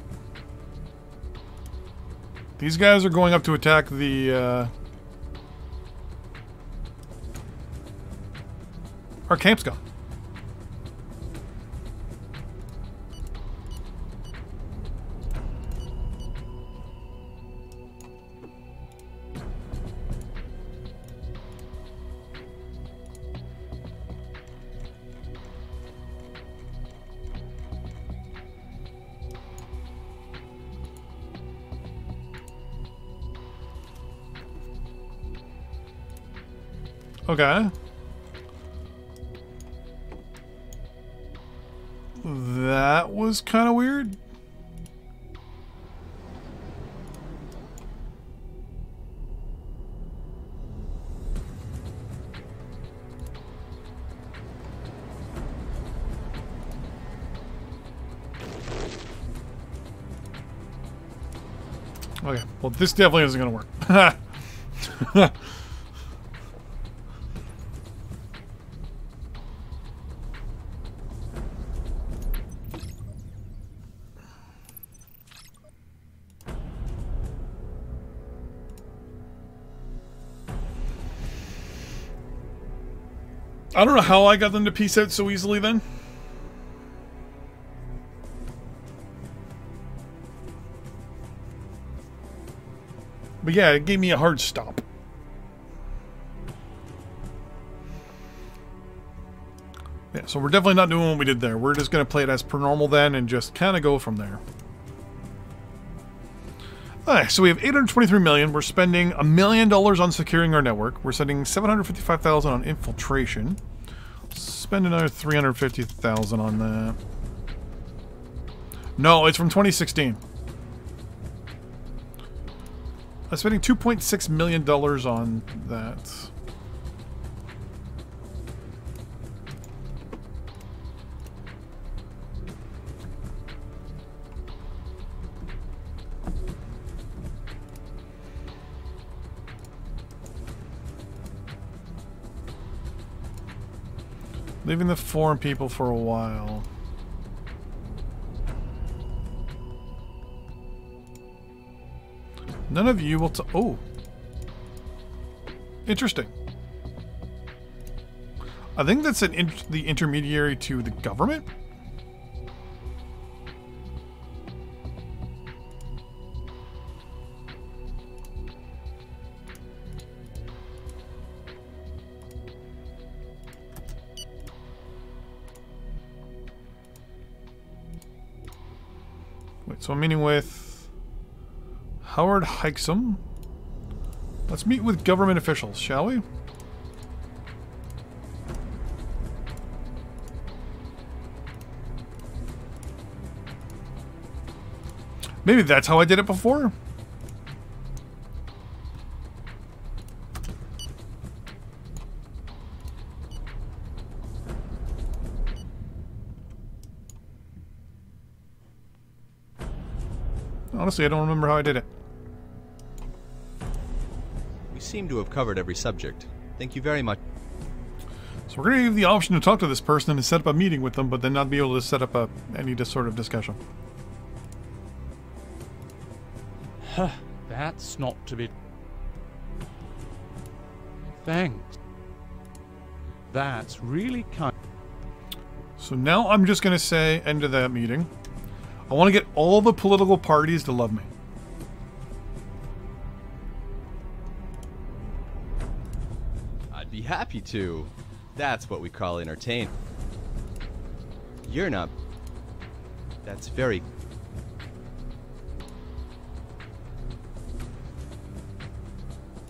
These guys are going up to attack the... Our camp's gone. Okay. That was kind of weird. Okay, well this definitely isn't going to work. I don't know how I got them to peace out so easily then. But yeah, it gave me a hard stop. Yeah, so we're definitely not doing what we did there. We're just going to play it as per normal then and just kind of go from there. Alright, so we have 823 million. We're spending $1 million on securing our network. We're spending 755,000 on infiltration. Spend another 350,000 on that. No, it's from 2016. I'm spending $2.6 million on that. Leaving the foreign people for a while. None of you will oh. Interesting. I think that's the intermediary to the government. So I'm meeting with Howard Hykesum. Let's meet with government officials, shall we? Maybe that's how I did it before. Honestly, I don't remember how I did it. We seem to have covered every subject. Thank you very much. So we're going to give the option to talk to this person and set up a meeting with them, but then not be able to set up any sort of discussion. That's not to be... Thanks. That's really kind. So now I'm just going to say, end of that meeting. I want to get all the political parties to love me. I'd be happy to. That's what we call entertain. You're not... That's very...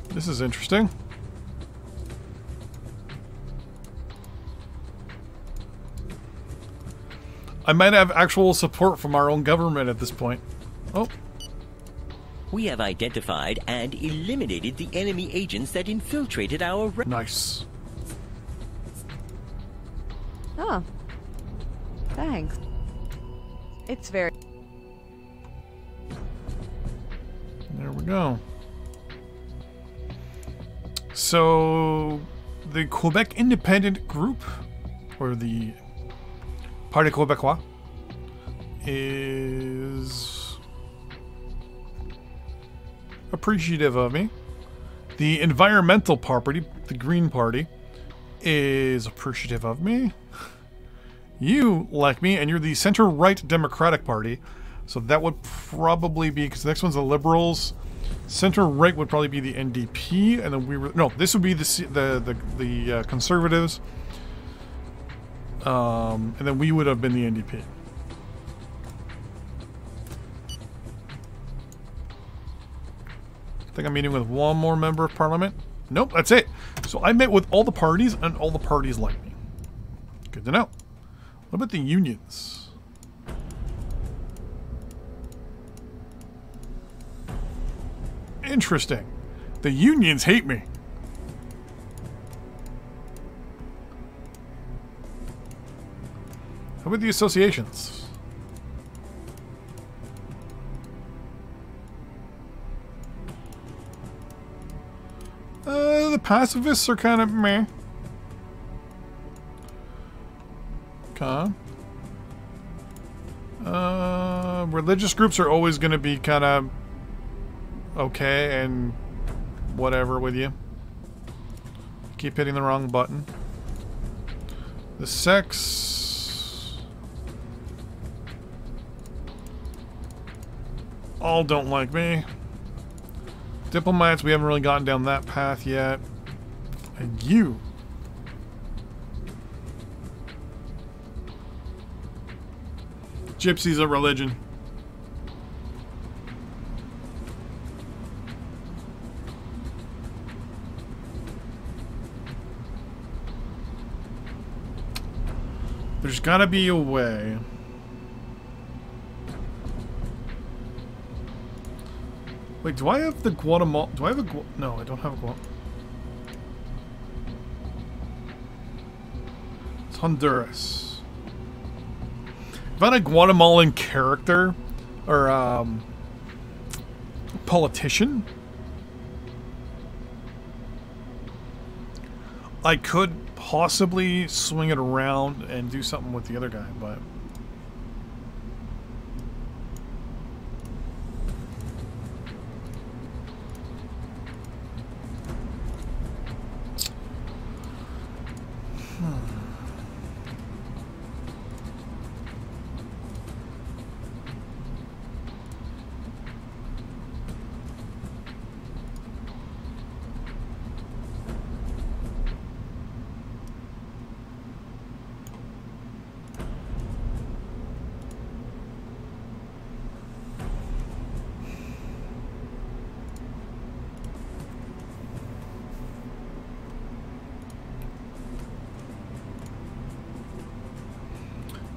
This is interesting. I might have actual support from our own government at this point. Oh. We have identified and eliminated the enemy agents that infiltrated our... Nice. Oh. Thanks. It's very... There we go. So, the Quebec Independent Group, or the Parti Québécois, is appreciative of me. The environmental party, the Green Party, is appreciative of me. You like me, and you're the center-right Democratic Party. So that would probably be, because the next one's the Liberals. Center-right would probably be the NDP, and then we were... No, this would be the Conservatives. And then we would have been the NDP. I think I'm meeting with one more member of parliament. Nope, that's it. So I met with all the parties, and all the parties like me. Good to know. What about the unions? Interesting. The unions hate me. How about the associations? The pacifists are kind of meh. Okay. Religious groups are always going to be kind of okay and whatever with you. Keep hitting the wrong button. The sex... all don't like me. Diplomats, we haven't really gotten down that path yet. And you. Gypsy's a religion. There's gotta be a way. Wait, do I have the Guatemala? Do I have a no, I don't have a Guatemala. It's Honduras. If I had a Guatemalan character or politician, I could possibly swing it around and do something with the other guy, but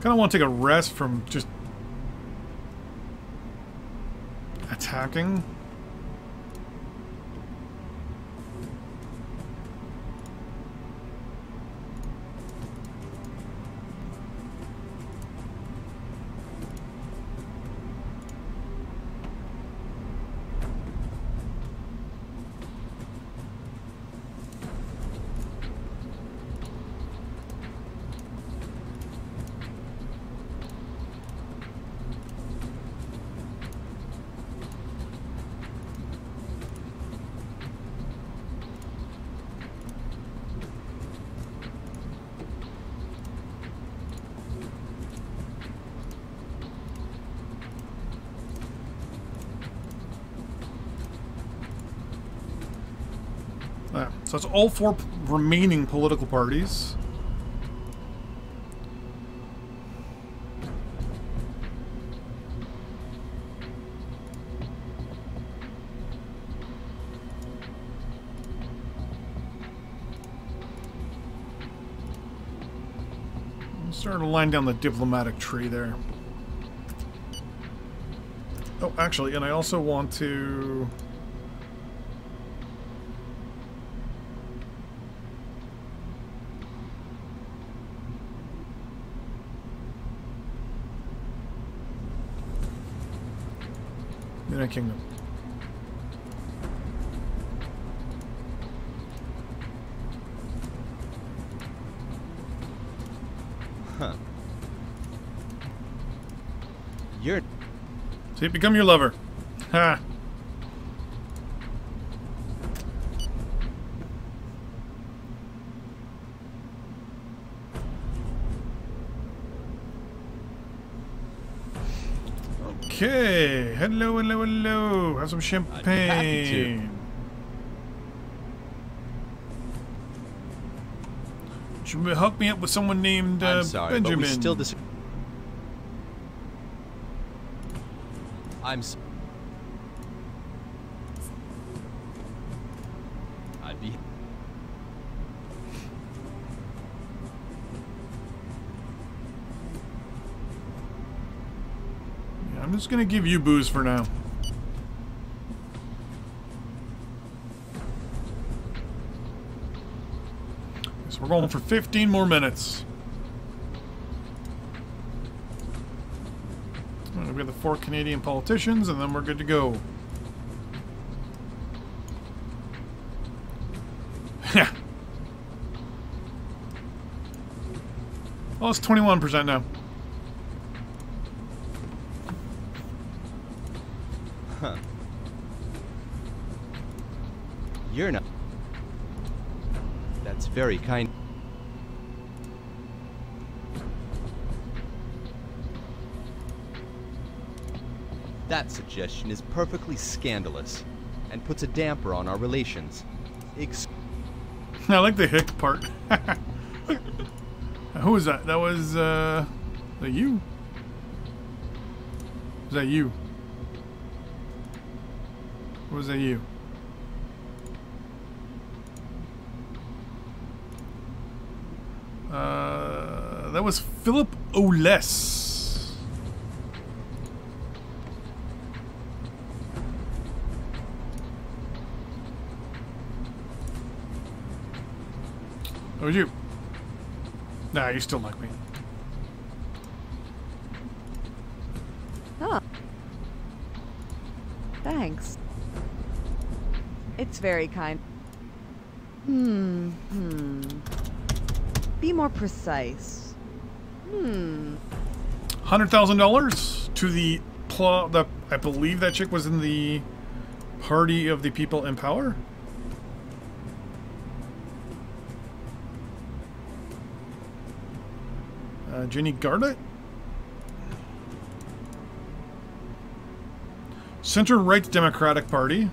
kind of want to take a rest from just attacking. So it's all four remaining political parties. Start to line down the diplomatic tree there. Oh, actually, and I also want to... United Kingdom. Huh. You're... See, become your lover. Ha. Okay. Hello, hello, hello. Have some champagne. Should we hook me up with someone named I'm sorry, Benjamin? but we still I'm s I'd be... Yeah, I'm just gonna give you booze for now. So we're going for 15 more minutes. We got the 4 Canadian politicians, and then we're good to go. Well, it's 21% now. Huh. You're not... That's very kind. That suggestion is perfectly scandalous and puts a damper on our relations. I like the hick part. Who was that? That was, that you? Was that you? Or was that you? That was Philip O'Less. That was you. Nah, you still like me. Oh. Thanks. It's very kind. Be more precise. $100,000 to the I believe that chick was in the Party of the People in Power. Jenny Garnett. Center-right Democratic Party.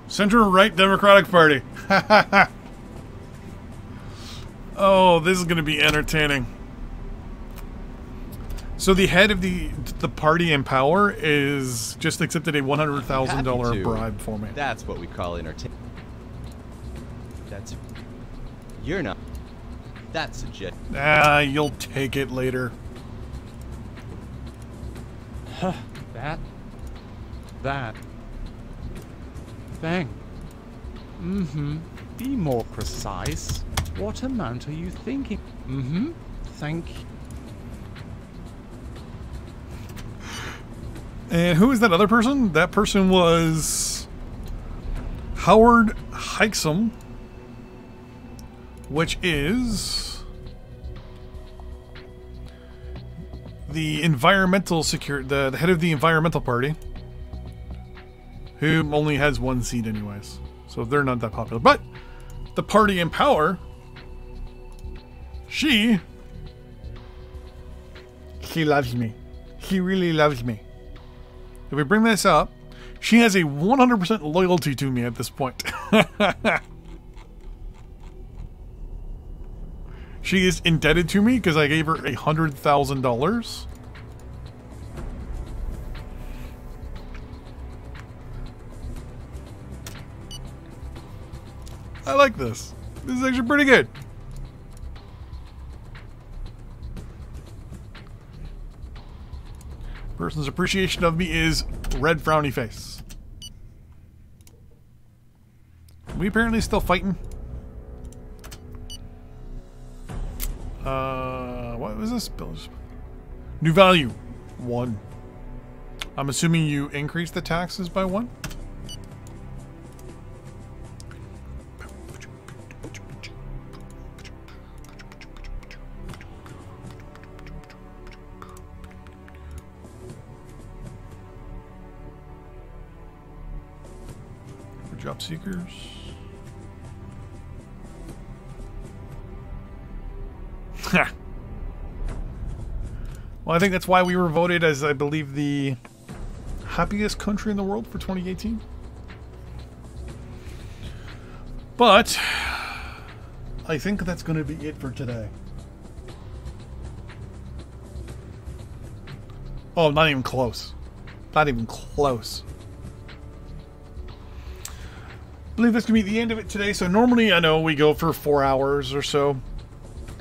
Center-right Democratic Party. Oh, this is going to be entertaining. So the head of the party in power is just accepted a $100,000 bribe for me. That's what we call entertainment. That's... You're not... That's a jet. Ah, you'll take it later. Huh. That. Thing. Be more precise. What amount are you thinking? Thank you. And who is that other person? That person was Howard Hyksom, which is the environmental the head of the environmental party, who only has 1 seat anyways. So they're not that popular. But the party in power, she loves me. She really loves me. If we bring this up, she has a 100% loyalty to me at this point. She is indebted to me because I gave her $100,000. I like this. This is actually pretty good. Person's appreciation of me is red frowny face. We apparently still fighting. What was this? New value 1. I'm assuming you increased the taxes by 1. Job seekers. Ha! Well, I think that's why we were voted as, I believe, the happiest country in the world for 2018. But I think that's going to be it for today. Oh, not even close. Not even close. I believe that's going to be the end of it today. So normally, I know we go for 4 hours or so.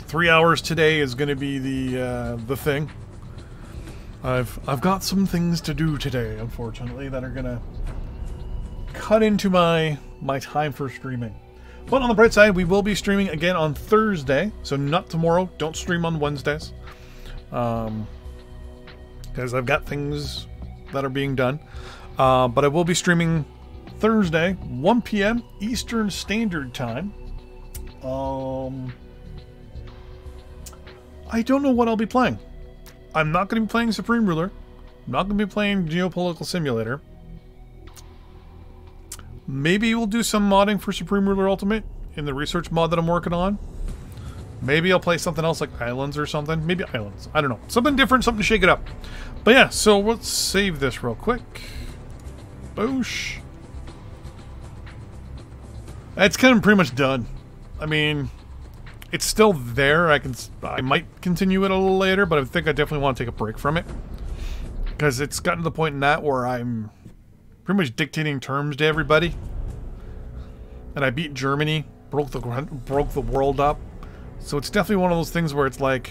3 hours today is going to be the thing. I've got some things to do today, unfortunately, that are going to cut into my time for streaming. But on the bright side, we will be streaming again on Thursday. So not tomorrow. Don't stream on Wednesdays. Because I've got things that are being done. But I will be streaming Thursday, 1 p.m. Eastern Standard Time. I don't know what I'll be playing. I'm not going to be playing Supreme Ruler. I'm not going to be playing Geopolitical Simulator. Maybe we'll do some modding for Supreme Ruler Ultimate in the research mod that I'm working on. Maybe I'll play something else like Islands or something. Maybe Islands. I don't know. Something different, something to shake it up. But yeah, so let's save this real quick. Boosh. It's kind of pretty much done. I mean, it's still there. I might continue it a little later, but I think I definitely want to take a break from it. Because it's gotten to the point in that where I'm pretty much dictating terms to everybody. And I beat Germany, broke the world up. So it's definitely one of those things where it's like,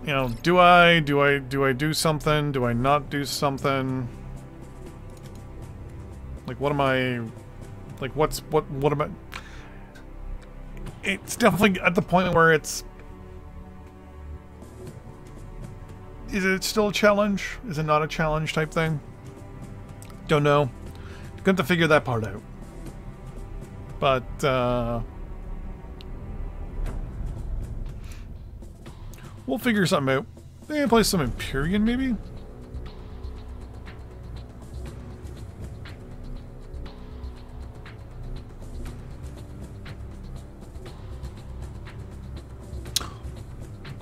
you know, do I do something? Do I not do something? Like, what am I, like, what am I? It's definitely at the point where it's, is it still a challenge? Is it not a challenge type thing? Don't know. Going to figure that part out. But, we'll figure something out. Maybe play some Empyrean, maybe?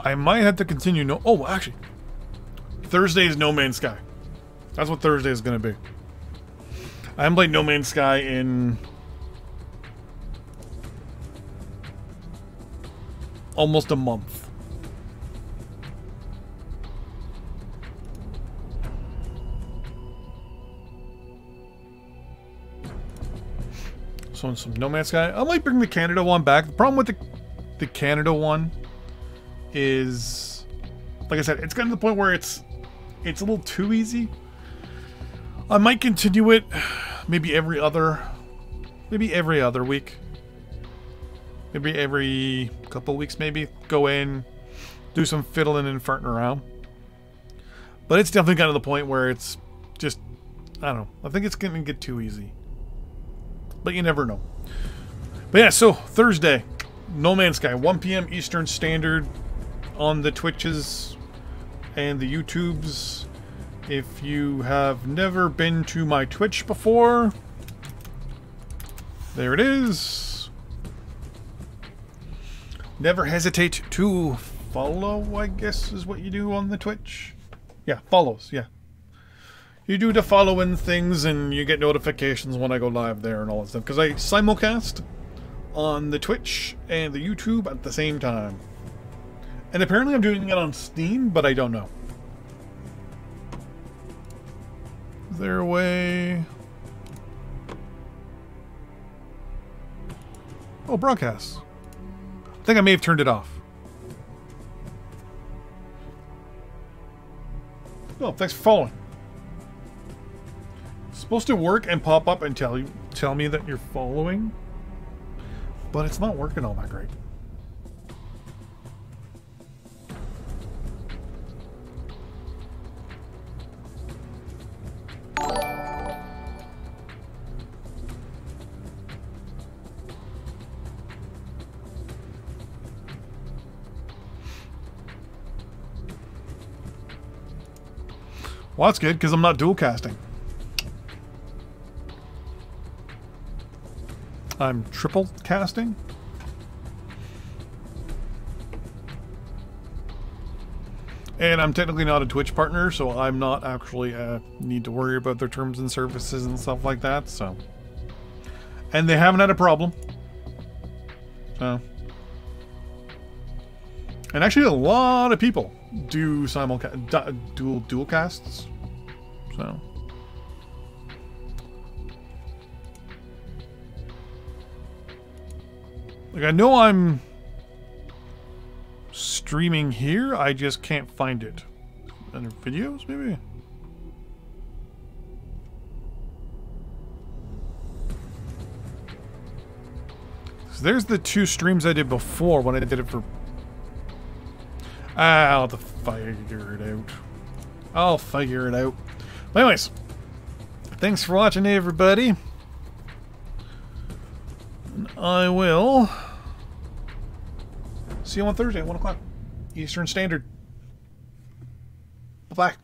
I might have to continue. No, oh, actually, Thursday is No Man's Sky. That's what Thursday is going to be. I haven't played No Man's Sky in almost a month. So some No Man's Sky. I might bring the Canada one back. The problem with the Canada one is, like I said, it's gotten to the point where it's a little too easy. I might continue it maybe every other week. Maybe every couple weeks, maybe. Go in, do some fiddling and farting around. But it's definitely gotten to the point where it's just, I don't know. I think it's going to get too easy. But you never know. But yeah, so Thursday, No Man's Sky, 1 p.m. Eastern Standard on the Twitches and the YouTubes. If you have never been to my Twitch before, there it is. Never hesitate to follow, I guess is what you do on the Twitch. Yeah, follows, yeah. You do the following things and you get notifications when I go live there and all that stuff. Because I simulcast on the Twitch and the YouTube at the same time. And apparently I'm doing it on Steam, but I don't know. Is there a way? Oh, broadcasts. I think I may have turned it off. Oh, thanks for following. It's supposed to work and pop up and tell me that you're following, but it's not working all that great. Well, that's good, because I'm not dual casting. I'm triple casting. And I'm technically not a Twitch partner, so I'm not actually need to worry about their terms and services and stuff like that. So, and they haven't had a problem. So, and actually, a lot of people do dual casts. So, like, I know I'm streaming here, I just can't find it. Under videos, maybe? So there's the 2 streams I did before when I did it for... I'll have to figure it out. I'll figure it out. But anyways, thanks for watching, everybody. And I will see you on Thursday at 1 o'clock Eastern Standard. Bye-bye.